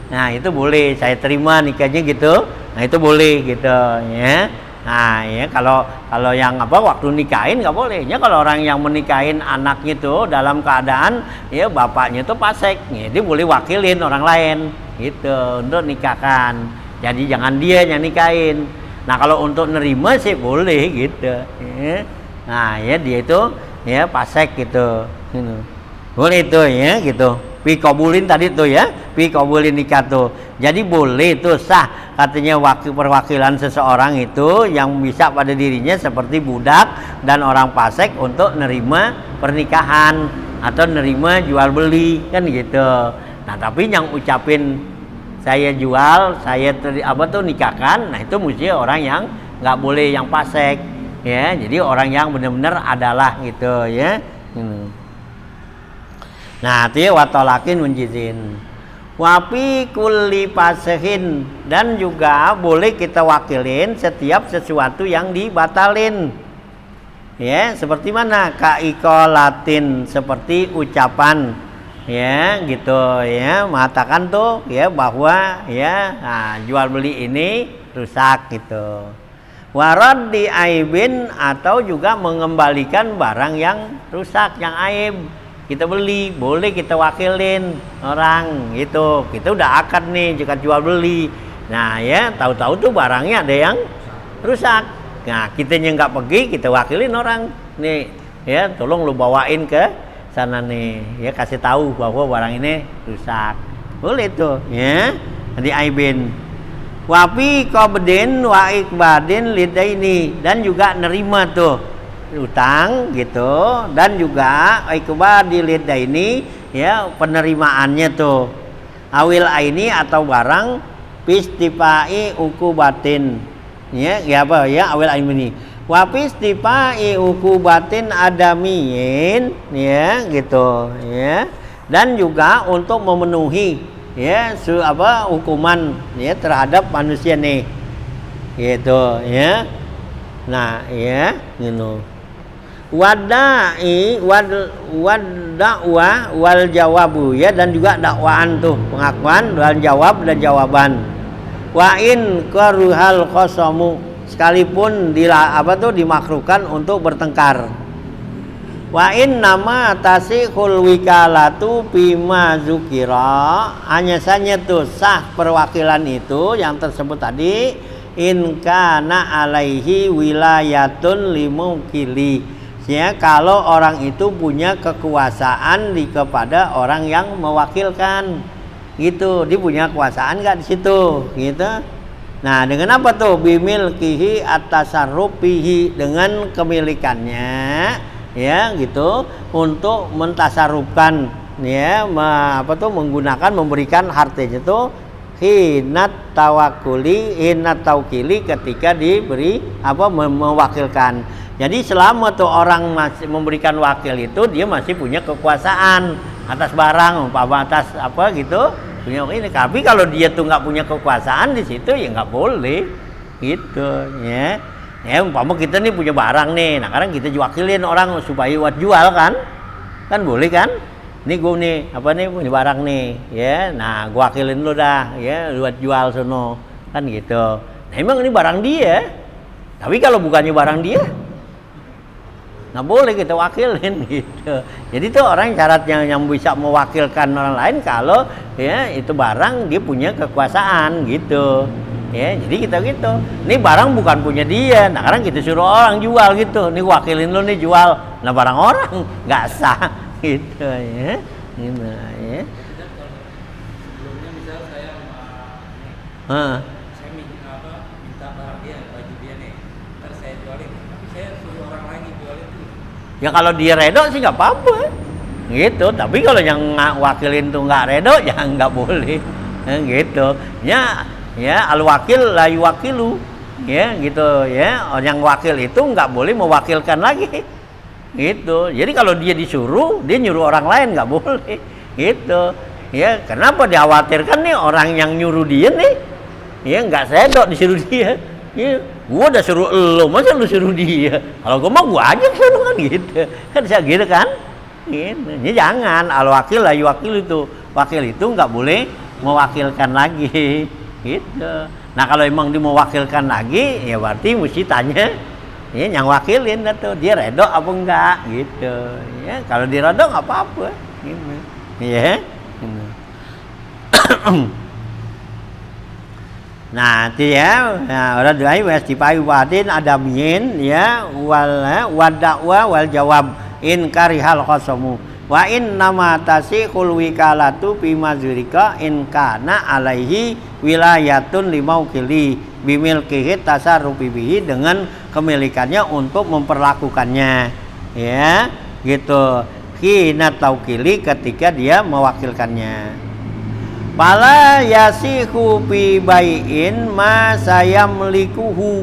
nah itu boleh, saya terima nikahnya gitu. Nah itu boleh gitu ya. Nah ya kalau yang apa waktu nikahin nggak boleh. Ya kalau orang yang menikahin anaknya tuh dalam keadaan ya bapaknya tuh pasek, ya, dia boleh wakilin orang lain gitu untuk nikahkan. Jadi jangan dia yang nikahin. Nah kalau untuk nerima sih boleh gitu. Ya. Nah ya dia itu ya pasek gitu. Boleh itu ya gitu. Pi kabulin tadi tuh ya, pi kabulin nikah tuh. Jadi boleh tuh sah katanya perwakilan seseorang itu yang bisa pada dirinya seperti budak dan orang pasek untuk nerima pernikahan atau nerima jual beli kan gitu. Nah tapi yang ucapin saya jual, saya nikahkan, nah itu mesti orang yang nggak boleh yang pasek ya. Jadi orang yang benar-benar adalah gitu ya. Nah, dia watolakin munjizin. Wapi kulli pasehin, dan juga boleh kita wakilin setiap sesuatu yang dibatalin. Ya, seperti mana? Kaikolatin, seperti ucapan ya, gitu ya, mengatakan tuh ya bahwa ya jual beli ini rusak gitu. Warad di aibin, atau juga mengembalikan barang yang rusak, yang aib. Kita beli, boleh kita wakilin orang gitu. Kita udah akad nih jika jual beli. Nah ya, tahu-tahu tuh barangnya ada yang rusak. Nah kitanya nggak pergi, kita wakilin orang nih ya, tolong lu bawain ke sana nih ya, kasih tahu bahwa barang ini rusak. Boleh tuh ya, di aibin. Wapi qabdin wa ikbadin lidaini, dan juga nerima tuh utang gitu, dan juga ikbadi lidaini ya, penerimaannya tuh awil aini atau barang pistifai ukubatin ya, apa ya awil aini wa pistifai ukubatin adamiyin ya gitu ya, dan juga untuk memenuhi ya hukuman ya terhadap manusia nih gitu ya. Nah ya gitu. Wadai wadakwa wal jawabu ya, dan juga dakwaan tuh, pengakuan dan jawab dan jawaban. Wa in karuhal qasamu, sekalipun dimakruhkan untuk bertengkar. Wa in nama tasihul wikalatu bima zukira, hanya saja tuh sah perwakilan itu yang tersebut tadi, in kana alaihi wilayatun limukili ya, kalau orang itu punya kekuasaan kepada orang yang mewakilkan gitu, dia punya kekuasaan nggak di situ gitu. Nah dengan apa tuh? Bimilkihi atasarrufihi, dengan kemilikannya ya gitu, untuk mentasarrufkan ya menggunakan, memberikan hartanya itu hinat taukili ketika diberi mewakilkan. Jadi selama tuh orang masih memberikan wakil itu, dia masih punya kekuasaan atas barang, umpama atas apa gitu, punya ini. Tapi kalau dia tuh nggak punya kekuasaan di situ, ya nggak boleh, gitu, ya. Ya umpama kita nih punya barang nih, nah sekarang kita wakilin orang supaya buat jual kan boleh kan? Nih gue nih apa nih punya barang nih, ya. Nah gue wakilin lu dah, ya buat jual sono, kan gitu. Nah emang ini barang dia, tapi kalau bukannya barang dia, nggak boleh kita wakilin gitu. Jadi tuh orang syaratnya yang bisa mewakilkan orang lain kalau ya itu barang dia punya kekuasaan gitu. Ya, jadi kita gitu. Ini barang bukan punya dia. Nah, sekarang kita suruh orang jual gitu. Nih wakilin lu nih jual. Nah, barang orang nggak sah gitu ya. Gitu ya. Sebelumnya misal saya saya minta barang dia, baju dia nih, terus saya jualin, tapi saya suruh orang lain jualin tuh. Ya kalau dia redo sih nggak apa-apa. Gitu. Tapi kalau yang wakilin tuh nggak redo, ya nggak boleh. Gitu. Ya al wakil la yuwakilu, ya gitu ya. Yang wakil itu nggak boleh mewakilkan lagi, gitu. Jadi kalau dia disuruh, dia nyuruh orang lain nggak boleh, gitu. Ya kenapa dikhawatirkan nih orang yang nyuruh dia nih, ya nggak sedok disuruh dia. Ya, gua udah suruh lo, masa lu suruh dia? Kalau gua mau gua aja suruh kan gitu, kan bisa gitu kan? Gitu. Ya jangan al wakil la yuwakilu itu, wakil itu nggak boleh mewakilkan lagi. Gitu. Nah kalau emang dia mau wakilkan lagi, ya berarti mesti tanya, ya yang wakilin tuh dia redo apa enggak, gitu. Ya kalau dia redo nggak apa-apa, gitu. Ya. Gitu. Nah, itu ya, orang doai wasipai wadin adamiin ya wal dakwa wal jawab in karihal qasamu. Wa in nama tasihul wikalatu bima zurika in kana alaihi wilayatun limaukili bimilkihi tasarrufi bihi, dengan kemilikannya untuk memperlakukannya, ya gitu. Hina taukili, ketika dia mewakilkannya. Pala yasihu bi bai'in ma sayamlikuhu,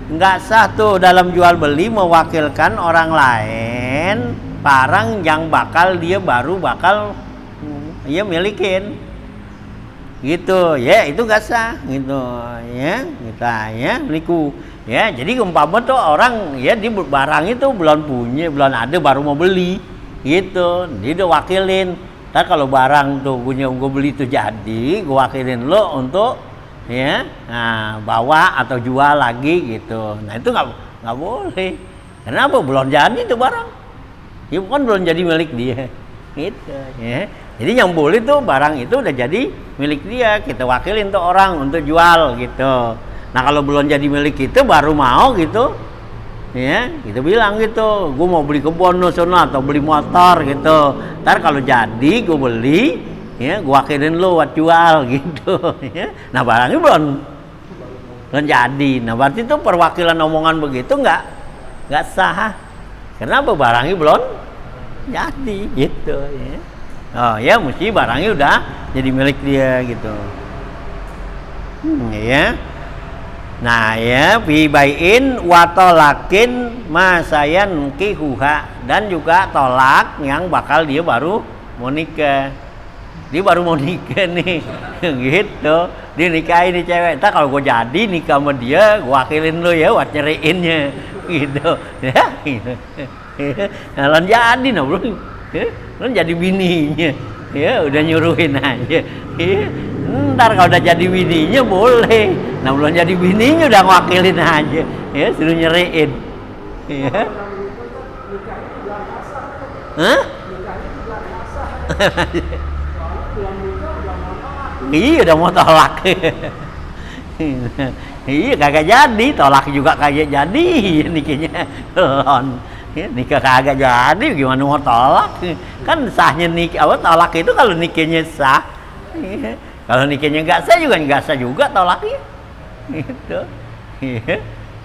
enggak sah tuh dalam jual beli mewakilkan orang lain barang yang dia baru bakal milikin, gitu ya. Itu nggak sah gitu ya, kita ya liku ya. Jadi umpama tuh orang ya di barang itu belum punya, belum ada, baru mau beli gitu, dia udah wakilin. Ntar kalau barang tuh punya gue beli itu jadi, gue wakilin lo untuk ya bawa atau jual lagi gitu. Nah itu nggak boleh. Kenapa? Belum jadi tuh barang. Ya bukan belum jadi milik dia, gitu ya. Jadi yang boleh tuh barang itu udah jadi milik dia, kita wakilin tuh orang untuk jual gitu. Nah kalau belum jadi milik kita baru mau gitu, ya kita bilang gitu, gue mau beli kebun sono atau beli motor gitu. Ntar kalau jadi gue beli, ya gue wakilin lo buat jual gitu. Ya. Nah barangnya belum jadi. Nah berarti tuh perwakilan omongan begitu nggak sah. Kenapa? Barangnya belum jadi gitu ya. Oh ya mesti barangnya udah jadi milik dia gitu. Ya. Nah ya fi bai'in wa talakin ma sayankihuha, dan juga tolak yang bakal dia baru mau nikah. Dia baru mau nikah nih gitu. Dia nikahin nih cewek. Entar kalau gue jadi nikah sama dia, gue wakilin lo ya buat nyeriinnya gitu ya. Nah lan jadi nah bro, lan jadi bininya ya, udah nyuruhin aja ya. Ntar kalau udah jadi bininya boleh, nah belum jadi bininya udah ngwakilin aja ya, suruh nyeriin ya. Hah? Iya udah mau tolak. Iya kagak jadi, tolak juga kagak jadi nikahnya belum. Ya, nikah kagak jadi gimana mau tolak? Kan sahnya nikah, tolak itu kalau nikahnya sah. Ya. Kalau nikahnya nggak sah juga tolaknya. Gitu. Ya.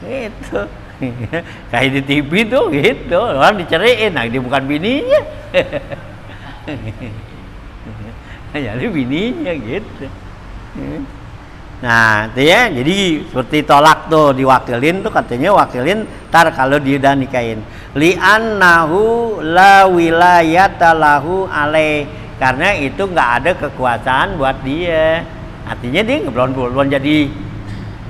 Gitu. Ya. Kayak di TV tuh gitu, orang diceriin, nah dia bukan bininya. Jadi bininya gitu. Nah, itu ya. Jadi seperti tolak tuh diwakilin tuh katanya wakilin tar kalau dia udah nikahin. Li'annahu la wilayata lahu alaih. Karena itu nggak ada kekuasaan buat dia. Artinya dia belum jadi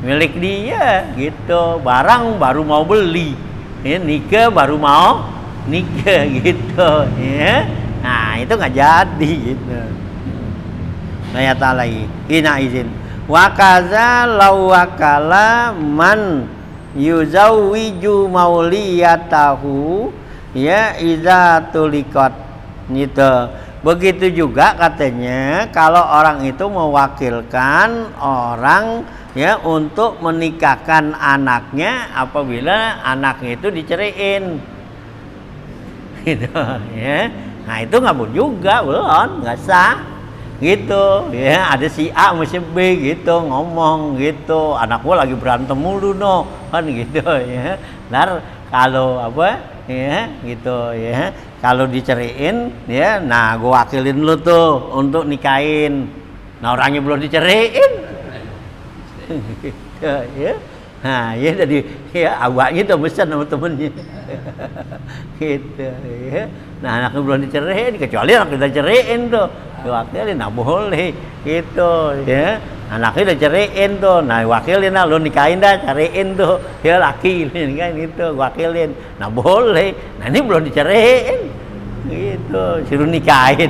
milik dia gitu. Barang baru mau beli. Ya, nikah baru mau nikah gitu ya. Nah, itu nggak jadi gitu. Saya talai ina izin. Wa kaza law wakala man yuzawwiju mauliyatahu ya iza tuliqat gitu. Begitu juga katanya kalau orang itu mewakilkan orang ya untuk menikahkan anaknya apabila anaknya itu diceraiin gitu ya. Nah, itu nggak boleh juga, belum, nggak sah gitu ya. Ada si A sama si B gitu ngomong gitu, anak gua lagi berantem mulu no kan gitu ya. Ntar kalau apa ya gitu ya, kalau diceraiin ya, nah gua wakilin lu tuh untuk nikahin. Nah, orangnya belum diceraiin gitu ya. Nah, ya jadi ya abahnya tuh pesan sama temennya gitu ya. Nah, anaknya belum diceraiin, kecuali anak udah ceraiin tuh diwakilin, nah boleh gitu ya. Anaknya udah ceraiin tuh, nah wakilin lah, lu nikahin dah, cariin tuh ya laki kan gitu, wakilin, nah boleh. Nah, ini belum diceraiin gitu, suruh nikahin.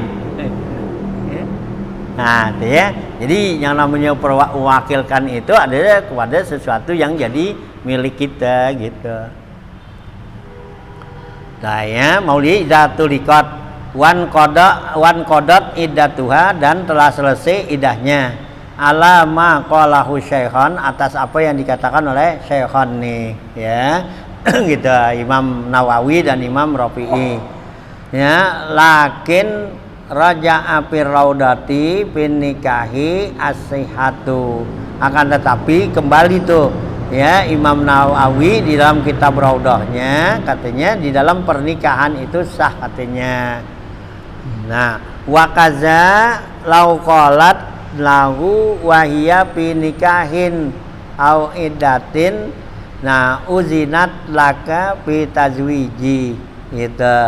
Nah, itu ya. Jadi yang namanya mewakilkan itu adalah kepada sesuatu yang jadi milik kita gitu. Saya mauli idzatul liqat wan qadot iddatuha, dan telah selesai idahnya. Ala ma qalahu syaikhon, atas apa yang dikatakan oleh syaikhon nih ya. Gitu Imam Nawawi dan Imam Rafi'i. Ya, lakin raja'a fir raudati bin nikahi as-sihhatu, akan tetapi kembali tuh ya Imam Nawawi di dalam kitab Raudahnya katanya di dalam pernikahan itu sah katanya. Nah, wa kaza lau qalat lahu wa hiya fi nikahin au iddatin, nah uzinat laka fi tazwiji gitu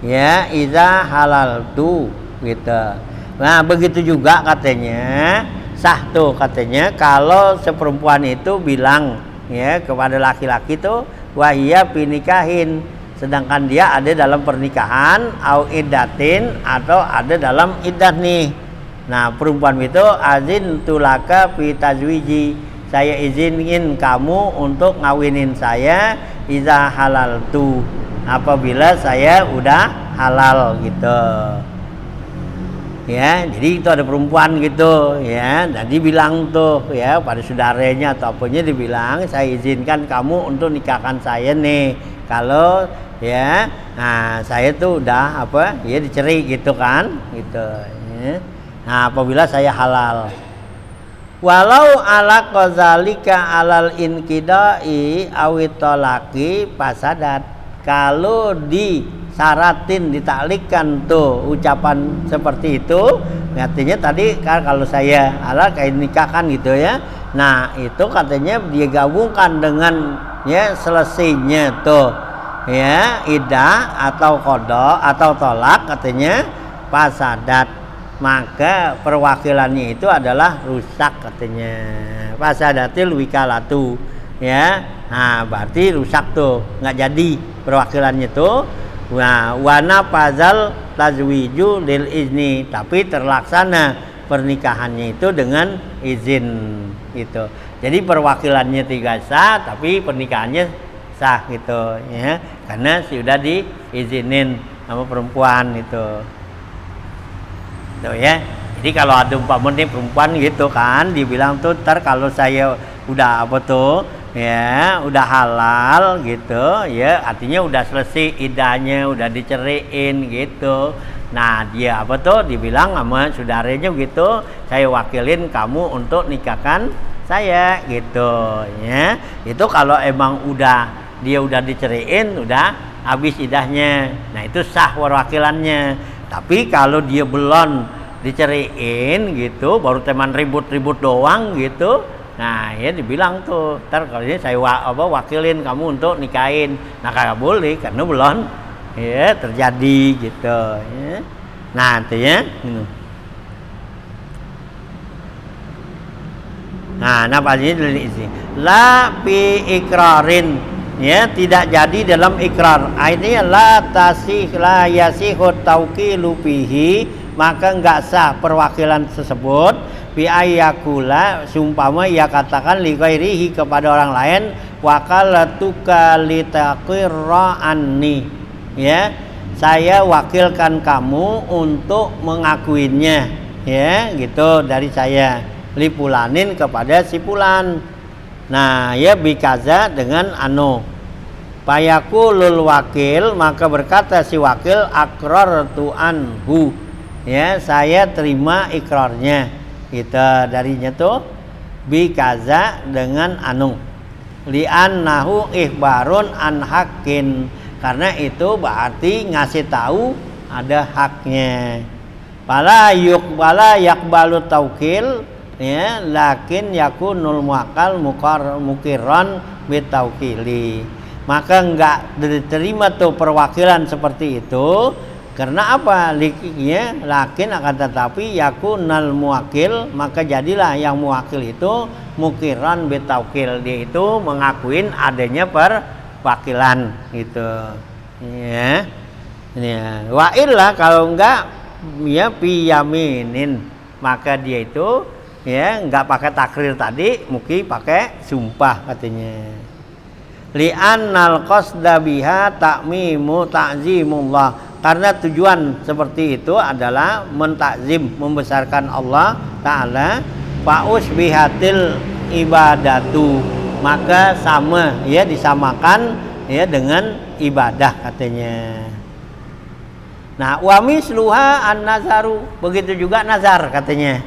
ya, iza halal tuh gitu. Nah, begitu juga katanya sah tuh katanya kalau seperempuan itu bilang ya kepada laki-laki tuh wahia pinikahin, sedangkan dia ada dalam pernikahan au iddatin, atau ada dalam iddah nih. Nah, perempuan itu azin tulaka fi tazwiji, saya izinin kamu untuk ngawinin saya iza halal tuh, apabila saya udah halal gitu ya. Jadi itu ada perempuan gitu ya, dan dibilang tuh ya pada saudaranya atau apanya, dibilang saya izinkan kamu untuk nikahkan saya nih kalau ya, nah saya tuh udah apa ya dicerai gitu kan gitu ya. Nah, apabila saya halal, walau ala qazalika alal inqidai awit talaqi pasadat, kalau disaratin ditaklikkan tuh ucapan seperti itu, artinya tadi kan kalau saya halal kayak nikahkan gitu ya. Nah, itu katanya dia gabungkan dengan ya selesainya tuh ya iddah atau qada atau tolak katanya pasadat, maka perwakilannya itu adalah rusak katanya. Fasadatil wikalatu ya. Nah, berarti rusak tuh, nggak jadi perwakilannya tuh. Nah, wana fazal tazwiju lil izni, tapi terlaksana pernikahannya itu dengan izin gitu. Jadi perwakilannya tidak sah, tapi pernikahannya sah gitu ya, karena sudah diizinin sama perempuan itu. Tuh ya. Jadi kalau ada umpamanya perempuan gitu kan, dibilang tuh ntar kalau saya udah apa tuh ya udah halal gitu ya, artinya udah selesai iddahnya, udah diceraiin gitu. Nah, dia apa tuh dibilang sama saudaranya gitu, saya wakilin kamu untuk nikahkan saya gitu ya. Itu kalau emang dia udah diceraiin, udah habis iddahnya, nah itu sah perwakilannya. Tapi kalau dia belum diceriin gitu, baru teman ribut-ribut doang gitu. Nah, ya dibilang tuh, ntar kalau ini saya wakilin kamu untuk nikahin. Nah, kagak boleh karena belum ya terjadi gitu ya. Nah, itu ya. Nah, napa ini dari isi. La bi ikrarin, ya, tidak jadi dalam ikrar. Ini la yasihut tauqilu bihi, maka enggak sah perwakilan tersebut bi ayyakula, sumpama ia katakan li ghairihi kepada orang lain, wakalatuka litaqirra anni, ya, saya wakilkan kamu untuk mengakuinya, ya, gitu dari saya, lipulanin kepada si fulan. Nah, ya bikaza dengan anu. Payakulul wakil, maka berkata si wakil, aqrartu anhu, ya, saya terima ikrarnya. Kita darinya tuh bikaza dengan anu. Li'annahu ikhbarun an hakin, karena itu berarti ngasih tahu ada haknya. Fala yakbalu taukil, ya, lakin yakunul muakkal mukirran bitaukili, maka enggak diterima tuh perwakilan seperti itu. Karena apa? Ya, lakin akan tetapi yakunal muwakil, maka jadilah yang muwakil itu mukirran bitaukil, dia itu mengakuin adanya perwakilan gitu ya. Ini wa illa, kalau enggak ya piyaminin, maka dia itu ya enggak pakai takrir tadi, mungkin pakai sumpah katanya. Li'annal qasda biha ta'mimu ta'zimullah, karena tujuan seperti itu adalah mentakzim, membesarkan Allah Ta'ala. Fa'us bihatil ibadatu, maka sama, ya, disamakan ya dengan ibadah katanya. Nah, wa misluha an-nazaru, begitu juga nazar katanya,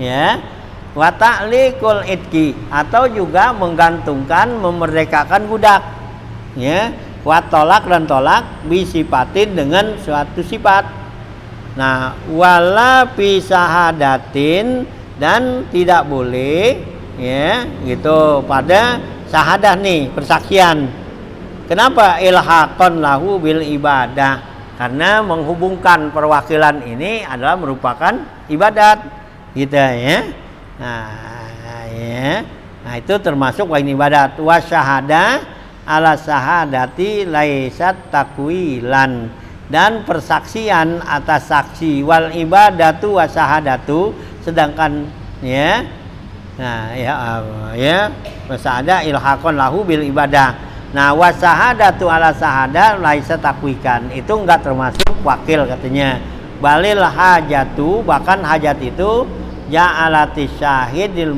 ya. Wa ta'liqul idki, atau juga menggantungkan, memerdekakan budak, ya. Wa tolak, dan tolak bisipatin, dengan suatu sifat. Nah, wala bisahadatin, dan tidak boleh ya gitu pada sahadah nih, persaksian. Kenapa? Ilhaqan lahu bil ibadah, karena menghubungkan perwakilan ini adalah merupakan ibadat gitu ya. Nah, itu termasuk wajib ibadat. Wa syahada ala sahadati laisat takwilan, dan persaksian atas saksi, wal ibadatu wa syahadatu, sedangkan ya, nah ya wasada ilhaqan lahu bil ibadah. Nah, wa syahadatu ala sahada laisat takwikan, itu enggak termasuk wakil katanya. Balil hajatu, bahkan hajat itu ja'alati syahidil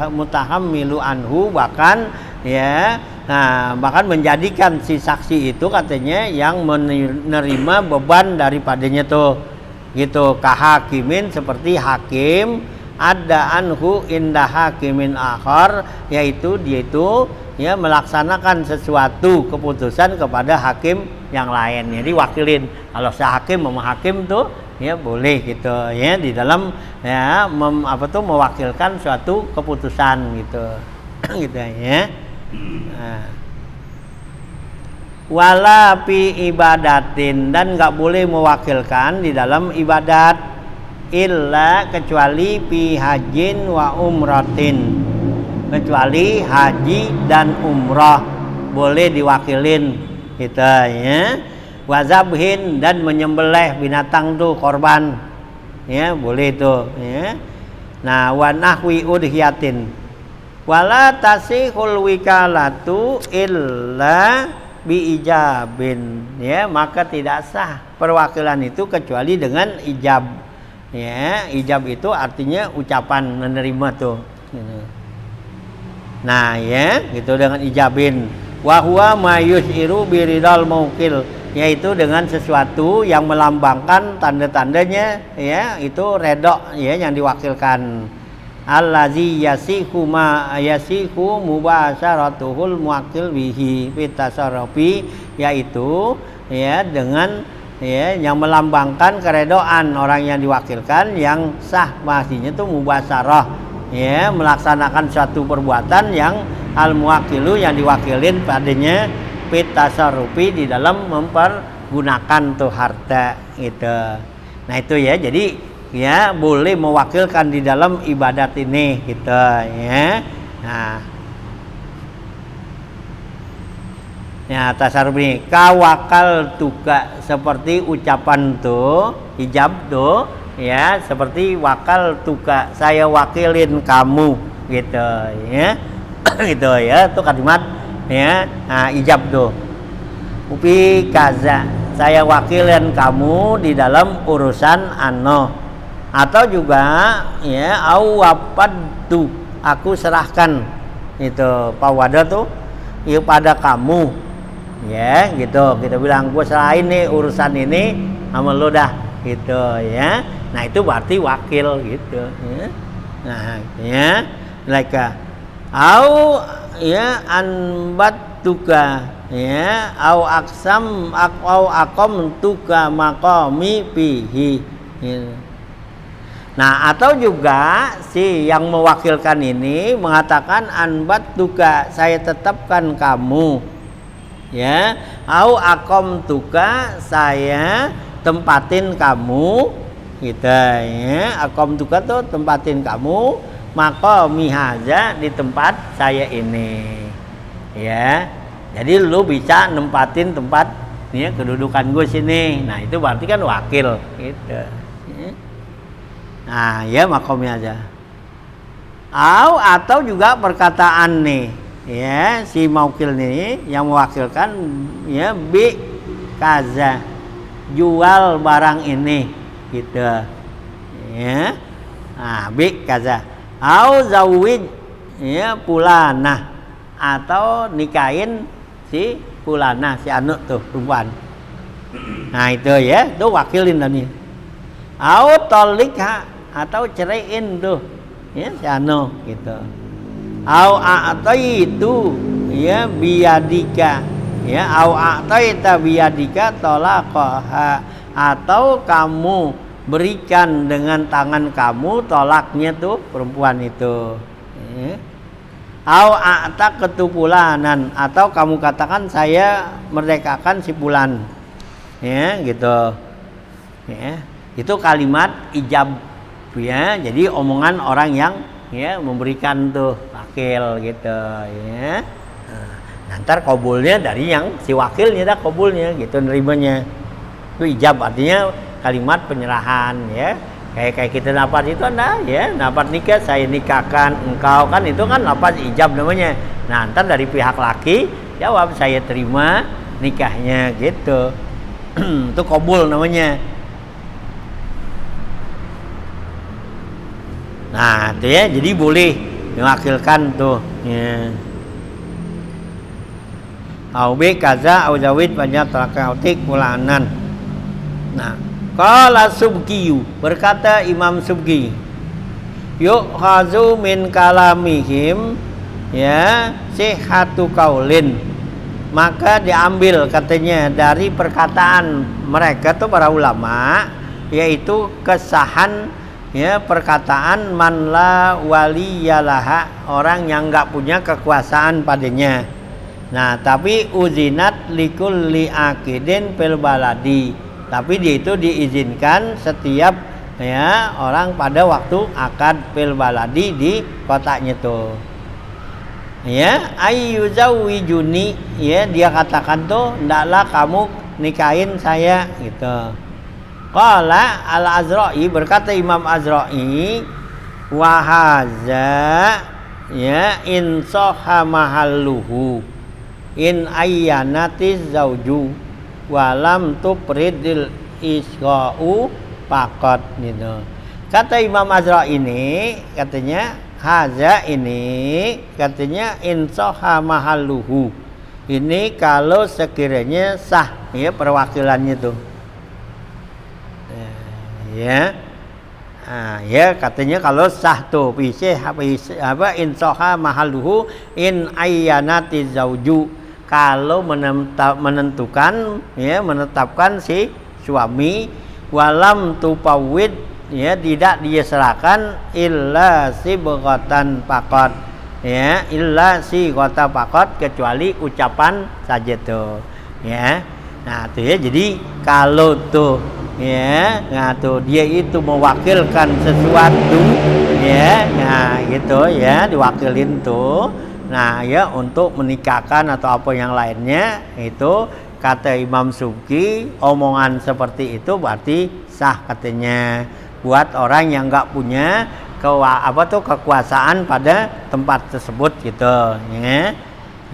mutahammilu anhu, bahkan ya, nah, bahkan menjadikan si saksi itu katanya yang menerima beban daripadanya tuh gitu. Kahakimin, seperti hakim, ada anhu indah hakimin akhar, yaitu dia itu ya melaksanakan sesuatu keputusan kepada hakim yang lain, jadi wakilin. Kalau sehakim menghakim tuh ya boleh gitu ya, di dalam ya mewakilkan suatu keputusan gitu gitu ya. Nah, wala fi ibadatin, dan nggak boleh mewakilkan di dalam ibadat, illa, kecuali fi hajin wa umratin, kecuali haji dan umrah boleh diwakilin gitu ya. Wazabhin, dan menyembelih binatang tuh, korban ya boleh tuh ya. Nah, wa nahwi udhiyatin, wala tasihul wikalatu illa biijabin, ya, maka tidak sah perwakilan itu kecuali dengan ijab ya. Ijab itu artinya ucapan menerima tuh gitu. Nah ya gitu, dengan ijabin. Wa huwa ma yus'iru biridal mauqil, yaitu dengan sesuatu yang melambangkan tanda-tandanya ya, itu redok ya yang diwakilkan. Allazi yasihu mubasyaratuhul muwakil bihi fitasarrufi, yaitu ya dengan ya, yang melambangkan keredoan orang yang diwakilkan, yang sah maksudnya itu mubasyarah, ya, melaksanakan suatu perbuatan yang al muwakilu yang diwakilin padanya fit tasarrufi di dalam mempergunakan tuh harta gitu. Nah itu ya, jadi ya boleh mewakilkan di dalam ibadat ini gitu ya. Nah, ya tasarruf ini kawakal tuka, seperti ucapan tuh ijab tuh ya, seperti wakal tuka, saya wakilin kamu gitu ya. Gitu ya, itu kalimat ya. Nah, ijab tuh upi kaza, saya wakilin kamu di dalam urusan ano, atau juga ya au wapaddu, aku serahkan itu pawada tuh ya pada kamu ya gitu, kita bilang gue serahin nih urusan ini sama lo dah gitu ya. Nah itu berarti wakil gitu ya. Nah ya mereka au ya anbatuka ya au aksam au akom tuka maqami pihi ya. Nah atau juga si yang mewakilkan ini mengatakan anbatuka, saya tetapkan kamu ya, au akom tuka, saya tempatin kamu gitu ya. Akom tuka tuh tempatin kamu, maqami haza, di tempat saya ini ya. Jadi lu bisa nempatin tempat ya, kedudukan gue sini. Nah itu berarti kan wakil gitu ya. Nah ya makomnya aja. Atau juga perkataan nih ya, si mawakil nih yang mewakilkan ya, bi kaza, jual barang ini gitu ya. Nah bi kaza au zawid ya pulanah, atau nikahin si pulanah, si anu tuh perempuan. Nah itu ya, itu wakilin tadi. Au tolikha, atau ceraiin tuh ya si anu gitu. Au a'taitu ya biyadika ya, au a'taita biyadika tolaqaha, atau kamu berikan dengan tangan kamu tolaknya tuh perempuan itu ya. Au a'ta ketupulanan, atau kamu katakan saya merdekakan si fulan ya gitu ya. Itu kalimat ijab ya, jadi omongan orang yang ya memberikan tuh wakil gitu ya. Nah, ntar kabulnya dari yang si wakilnya dah, kabulnya gitu, nerimanya itu ijab, artinya kalimat penyerahan ya. Kayak kita nafas itu anda ya, nafas nikah, saya nikahkan engkau, kan itu kan nafas ijab namanya. Nah ntar dari pihak laki jawab saya terima nikahnya gitu. Itu kabul namanya. Nah itu ya, jadi boleh mewakilkan tuh ya. Au bi kaza au zawid banyak talakautik pulanan. Nah qala Subkiyu, berkata Imam Subki, yuk khazu min kalamihim ya sihhatu qaulin, maka diambil katanya dari perkataan mereka tuh para ulama, yaitu kesahan ya perkataan man la waliyalaha, orang yang enggak punya kekuasaan padanya. Nah tapi uzinat likulli akidin fil baladi, tapi dia itu diizinkan setiap ya orang pada waktu akad fil baladi di kotanya tuh ya. Ayyuzawijuni ya, dia katakan tuh ndaklah kamu nikahin saya gitu. Qala al-Azra'i, berkata Imam Azra'i, wa haza ya in sahha mahalluhu in ayyanatiz zauju walam tupridil isqa'u pakot gitu. Kata Imam Azra ini katanya haza ini katanya insoha mahalluhu, ini kalau sekiranya sah ya perwakilannya tuh ya. Nah, ya katanya kalau sah tuh bisa apa insoha mahalluhu in ayyanati zauju, kalau menentukan ya menetapkan si suami, walam tupawid, ya tidak dia serahkan illa sibghatan faqat, ya illa sighata faqat, kecuali ucapan saja tuh, ya. Nah tuh ya, jadi kalau tuh ya, nah tuh dia itu mewakilkan sesuatu, ya, nah gitu ya, diwakilin tuh, nah ya untuk menikahkan atau apa yang lainnya, itu kata Imam Subki, omongan seperti itu berarti sah katanya buat orang yang nggak punya kekuasaan pada tempat tersebut gitu, ya.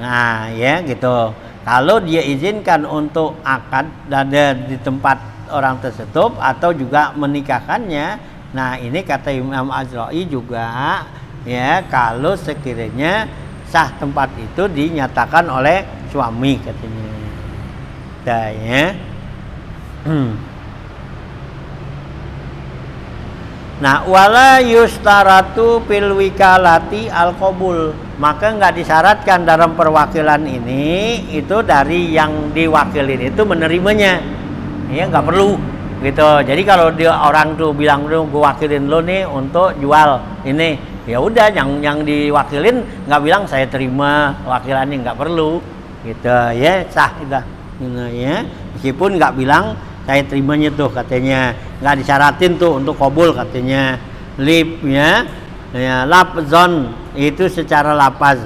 Nah ya gitu. Kalau dia izinkan untuk akad ada di tempat orang tersebut atau juga menikahkannya, nah ini kata Imam Azra'i juga, ya kalau sekiranya sah tempat itu dinyatakan oleh suami katanya. Dah ya. Nah, wala yustaratu fil wikalati al qabul, maka nggak disyaratkan dalam perwakilan ini itu dari yang diwakilin itu menerimanya, ya nggak perlu gitu. Jadi kalau dia orang tuh bilang lu gue wakilin lo nih untuk jual ini, ya udah yang diwakilin nggak bilang saya terima wakilannya, nggak perlu gitu ya, sah udah ya, meskipun nggak bilang saya terimanya tuh katanya, nggak disyaratin tuh untuk qabul katanya. Lip ya, lafzon itu secara lafaz,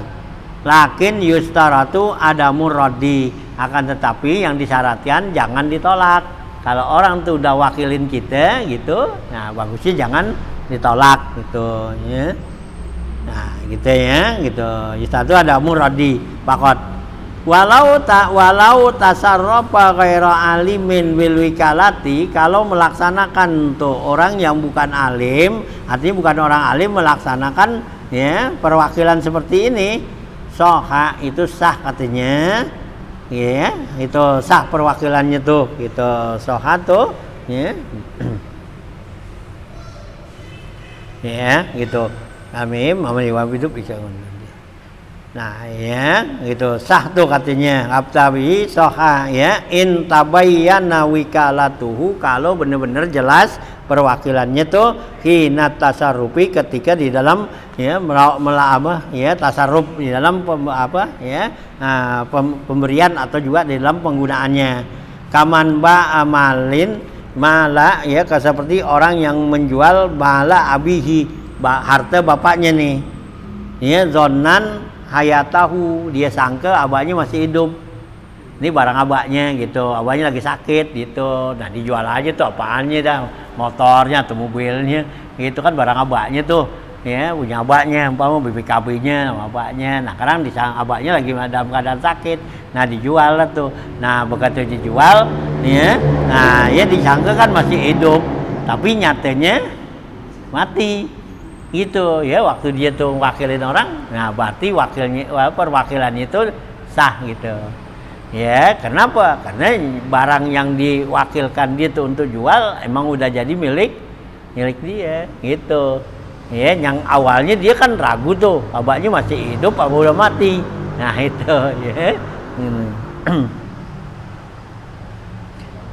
lakin yustaratu adamu raddi, akan tetapi yang disyaratkan jangan ditolak. Kalau orang tuh udah wakilin kita gitu, nah bagusnya jangan ditolak gitu ya. Nah gitu ya, gitu. Yustaratu adamu raddi faqat. Walau tasarrafa ghaira alimin bil wikalati, kalau melaksanakan untuk orang yang bukan alim, artinya bukan orang alim melaksanakan ya perwakilan seperti ini, soha itu sah katanya, ya itu sah perwakilannya tuh gitu, soha tuh ya. Ya gitu. Amin, amin wa hidup bisa. Nah ya gitu sah tuh katanya, abtabi soha ya, in tabayyana wikalatuhu, kalau benar-benar jelas perwakilannya tuh hina tasarrufi, ketika di dalam ya ya tasarruf di dalam pemberian atau juga di dalam penggunaannya. Kaman ba amalin mala ya, seperti orang yang menjual mala abihi, harta bapaknya nih ya, zonan hayatahu, dia sangka abahnya masih hidup, ini barang abahnya gitu, abahnya lagi sakit gitu, nah dijual aja tuh apaannya dah, motornya atau mobilnya gitu kan, barang abahnya tuh ya, punya abahnya, umpama BPKB-nya sama abahnya. Nah sekarang disang abahnya lagi dalam keadaan sakit, nah dijual lah tuh. Nah begitu dijual ya, nah ya disangka kan masih hidup, tapi nyatanya mati gitu ya, waktu dia tuh wakilin orang, nah berarti perwakilannya itu sah gitu ya. Kenapa? Karena barang yang diwakilkan dia tuh untuk jual emang udah jadi milik dia gitu ya. Yang awalnya dia kan ragu tuh, abahnya masih hidup apa udah mati, nah itu ya.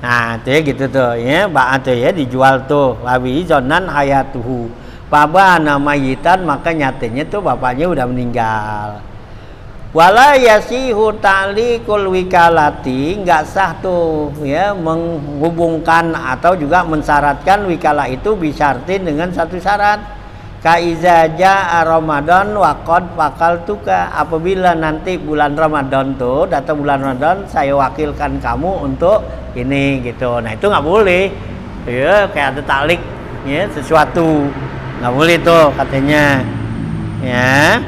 Nah itu ya gitu tuh ya, tuh ya dijual tuh labi zonan hayatuhu bapa namayitan, maka nyatanya tuh bapaknya udah meninggal. Wala yasihu ta'liqul wikalati, enggak sah tuh ya menghubungkan atau juga mensyaratkan wikalah itu bisyartin dengan satu syarat. Kaiza jaa Ramadan waqad wakaltuka, apabila nanti bulan Ramadan tuh datang bulan Ramadan, saya wakilkan kamu untuk ini gitu. Nah itu nggak boleh ya, kayak ada taklik ya sesuatu, nggak boleh tuh katanya ya,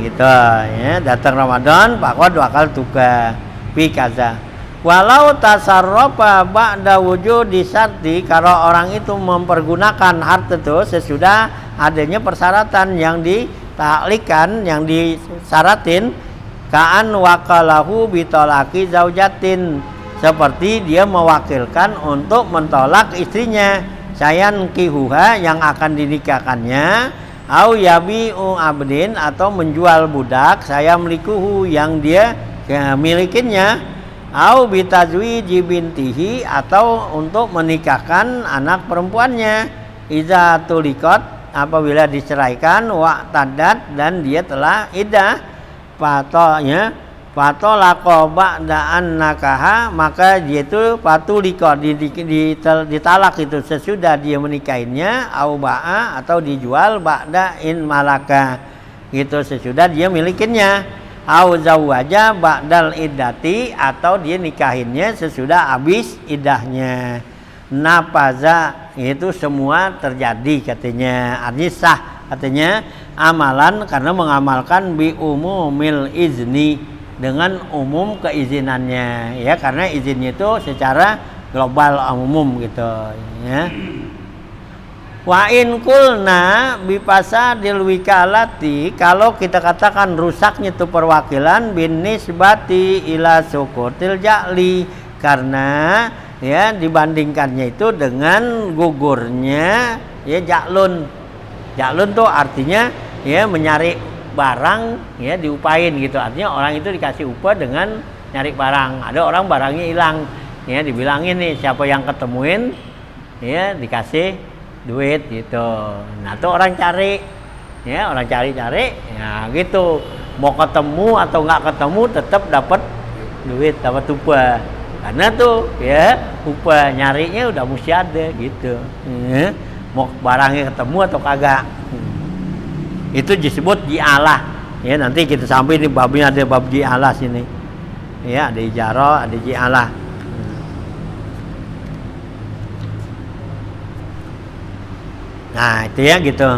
gitu ya. Datang Ramadan pakod wakal tuga fi kaza, walau tasarrafa ba'da wujudi syarti, kalau orang itu mempergunakan harta itu sesudah adanya persyaratan yang ditaklikan, yang disyaratin, ka'an wakalahu bitolaki zaujatin, seperti dia mewakilkan untuk mentolak istrinya, sayan kihuha yang akan dinikahkannya, au yabi'u abdin atau menjual budak, saya melikuhu yang dia milikinya, au bitazwiji bintihi, atau untuk menikahkan anak perempuannya. Iza tulikot, apabila diceraikan, wa tadat, dan dia telah iddah, fatolako ba'da'an nakaha, maka dia itu patuliko, ditalak itu sesudah dia menikahinya, au ba'a, atau dijual, ba'da'in malaka, gitu sesudah dia milikinya, au zawwaja ba'dal iddati, atau dia nikahinnya sesudah habis iddahnya. Napaza, itu semua terjadi katanya, artinya sah katanya amalan, karena mengamalkan bi umumil izni, dengan umum keizinannya, ya, karena izinnya itu secara global umum gitu ya. Wa in kulna bipasadil wikalati, kalau kita katakan rusaknya itu perwakilan bin nisbati ila sukutil ja'li, karena ya dibandingkannya itu dengan gugurnya ya ja'lun. Ja'lun tuh artinya ya menyari barang ya diupain gitu, artinya orang itu dikasih upah dengan nyari barang. Ada orang barangnya hilang ya, dibilangin nih siapa yang ketemuin ya dikasih duit gitu. Nah tuh orang cari ya, orang cari ya gitu, mau ketemu atau nggak ketemu tetap dapat duit, dapat upah, karena tuh ya upah nyarinya udah mesti ada gitu ya. Mau barangnya ketemu atau kagak, itu disebut ji'alah ya. Nanti kita sampai di babnya, ada bab ji'alah sini ya, ada ijarah, ada ji'alah. Nah itu ya gitu.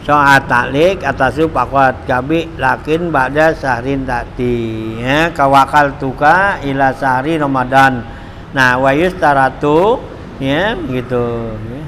Soal taklik atasu pakot gabi lakin ba'da sahrin tadi ya, kawakal tuka ila sahri Ramadan. Nah wa yustaratu ya gitu ya.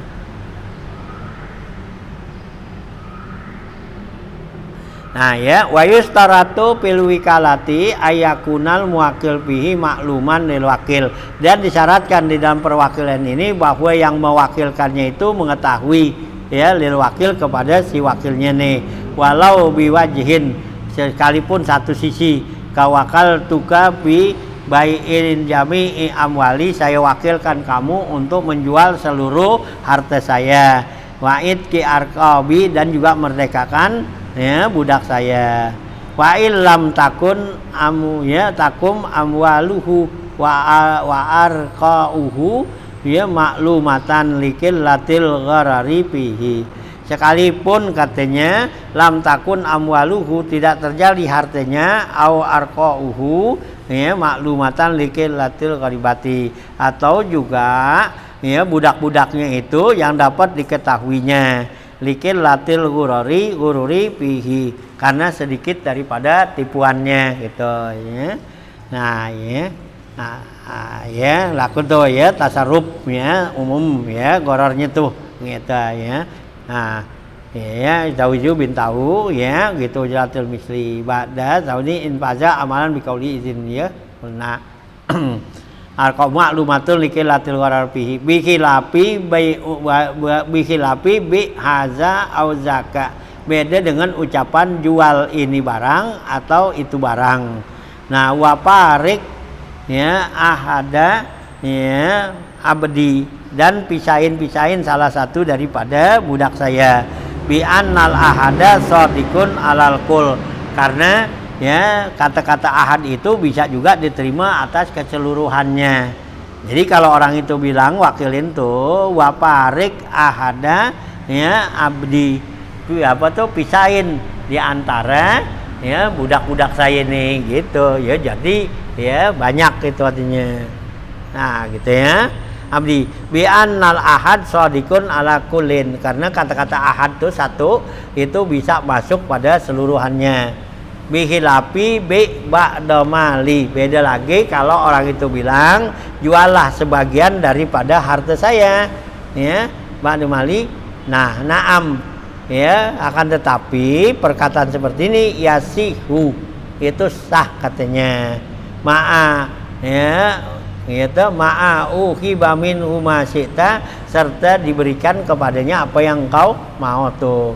Nah ya, wa yustaratu fil wikalati ayakunal muwakil bihi makluman lil wakil, dan disyaratkan di dalam perwakilan ini bahwa yang mewakilkannya itu mengetahui ya lil wakil kepada si wakilnya nih, walau biwajhin, sekalipun satu sisi, kawakal tuka bi bai'in jami'i amwali, saya wakilkan kamu untuk menjual seluruh harta saya, wa'id ki arqabi, dan juga merdekakan ya budak saya, wa illam takun amu ya takum amwaluhu wa arqauhu ya maklumatan likil latil gharari fihi, sekalipun katanya lam takun amwaluhu, tidak terjadi hartanya, au arqauhu ya maklumatan likil latil gharibati, atau juga ya budak-budaknya itu yang dapat diketahuinya, likil latil gururi pihi, karena sedikit daripada tipuannya gitu ya. Nah ya, ya laku tuh ya tasarruf ya umum ya gorornya tuh gitu ya. Nah ya zawiju bin tahu ya gitu, jalatil misli ba'da zawni in faza amalan biqauli izin ya. Nah al-qawm ma'lumatun likil latil gharar fihi bi khilafi bi haza au zaka, beda dengan ucapan jual ini barang atau itu barang. Nah wa parik ya ahada ya abdi, dan pisahin salah satu daripada budak saya, bi annal ahada shadiqun alal kul, karena ya kata-kata ahad itu bisa juga diterima atas keseluruhannya. Jadi kalau orang itu bilang wakilin tuh waparik ahada ya abdi, itu apa tuh pisahin di antara ya budak-budak saya nih gitu ya, jadi ya banyak itu artinya. Nah gitu ya, abdi bi annal ahad shadiqun ala kullin, karena kata-kata ahad tuh satu itu bisa masuk pada seluruhannya. Bihilapi bi ba'da mali, beda lagi kalau orang itu bilang jualah sebagian daripada harta saya ya ba'da mali. Nah na'am ya, akan tetapi perkataan seperti ini yasihu, itu sah katanya, ma'a ya itu ma'a uhiba minhu ma syi'ta, serta diberikan kepadanya apa yang kau mau tuh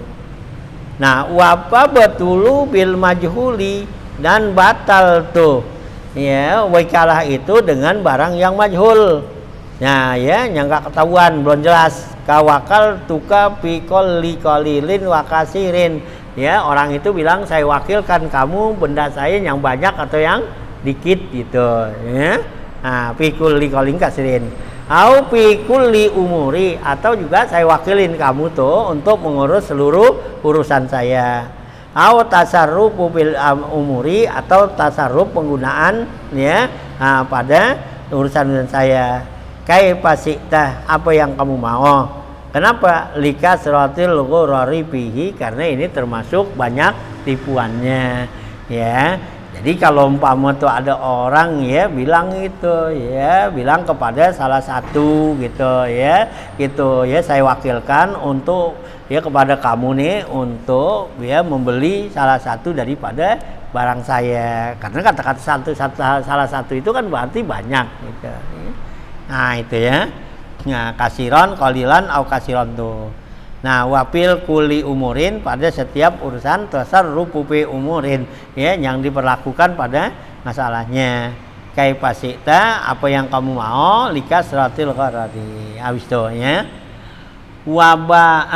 Nah, wapa betulu bil majhuli, dan batal tuh ya wakalah itu dengan barang yang majhul. Nah ya, yang nggak ketahuan, belum jelas. Kawakal tuka pikol likolilin wakasirin. Ya, orang itu bilang saya wakilkan kamu benda saya yang banyak atau yang dikit gitu. Ya, nah pikul likolin kasirin. Au pikul li umuri, atau juga saya wakilin kamu tuh untuk mengurus seluruh urusan saya. Au tasarrufu bil umuri, atau tasarruf penggunaan ya pada urusan saya. Kaifa syi'ta, apa yang kamu mau. Kenapa? Likasratil ghurari bihi, karena ini termasuk banyak tipuannya ya. Jadi kalau umpama tuh ada orang ya bilang itu ya, bilang kepada salah satu gitu ya, saya wakilkan untuk ya kepada kamu nih untuk ya membeli salah satu daripada barang saya. Karena kata-kata salah satu itu kan berarti banyak gitu. Nah itu ya. Nah kasiron, qalilan, au kasiron tuh. Nah wapil kuli umurin, pada setiap urusan tasarrufu fi umurin ya, yang diperlakukan pada masalahnya. Kaifa syi'ta, apa yang kamu mau, likasratil gharadi. Habis itu ya. Waba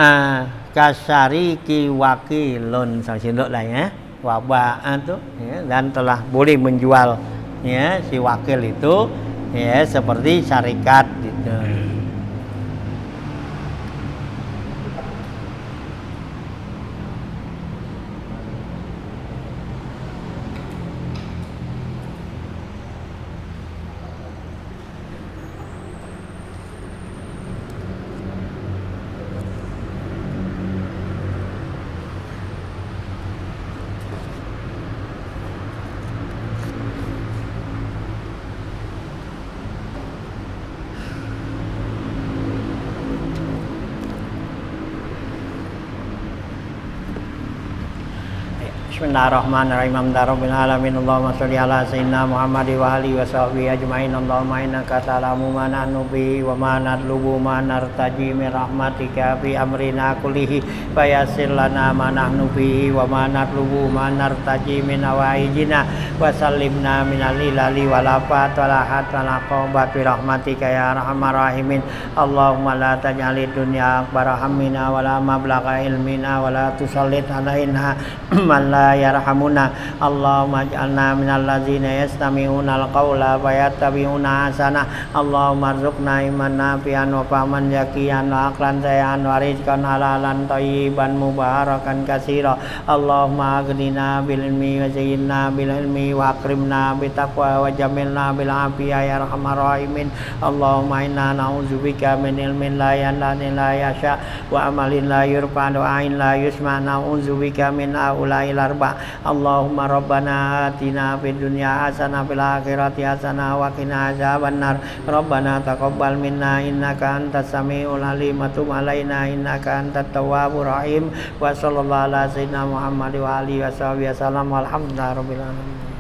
kasariki wakilun, sinduk lah ya. Waba itu ya, dan telah boleh menjual ya si wakil itu ya seperti syarikat gitu. Bismillahirrahmanirrahim. Alhamdulillahirabbil alamin. Allahumma shalli ala sayyidina Muhammad wa alihi wa sahbihi ajmain. Allahumma innaka ta'lamu ma nahnu bihi wa ma natlubu ma nartaji min rahmatika fi amrina kullihi fayassir lana ma nahnu bihi wa ma natlubu ma nartaji min awaijina wa sallimna min alilali wal afat wal ahad wal aqabat bi rahmatika ya arhamar rahimin. Allahumma la taj'alid dunya akbar hammina wa la mablagha ilmina wa la tusallit alaina man la yarhamuna. Allahumma ij'alna minal ladzina yastami'una al-qawla fayattabi'una ahsana. Allahumma arzuqna iman nafi'an wa fahman yaqiyan wa aqlan sayan wa rizqan halalan thayyiban mubarakan katsira. Allahumma aghnina bil ilmi wa zayyinna bil ilmi wa akrimna bit taqwa wa jamilna bil afiyah ya arhamar rahimin. Allahumma inna na'udzubika min ilmin la yanfa'u la yasha wa amalin la yurfa wa ain la yusma. Na'udzubika min aula'il arba. Allahumma rabbana atina fid dunya hasanah fil akhirati hasanah wa qina adzabannar. Rabbana taqabbal minna innaka antas samiul alim wa tub alaina innaka antat tawwabur rahim. Wa sallallahu ala sayyidina Muhammad wa alihi wa sahbihi wasallam. Walhamdulillahirabbil alamin.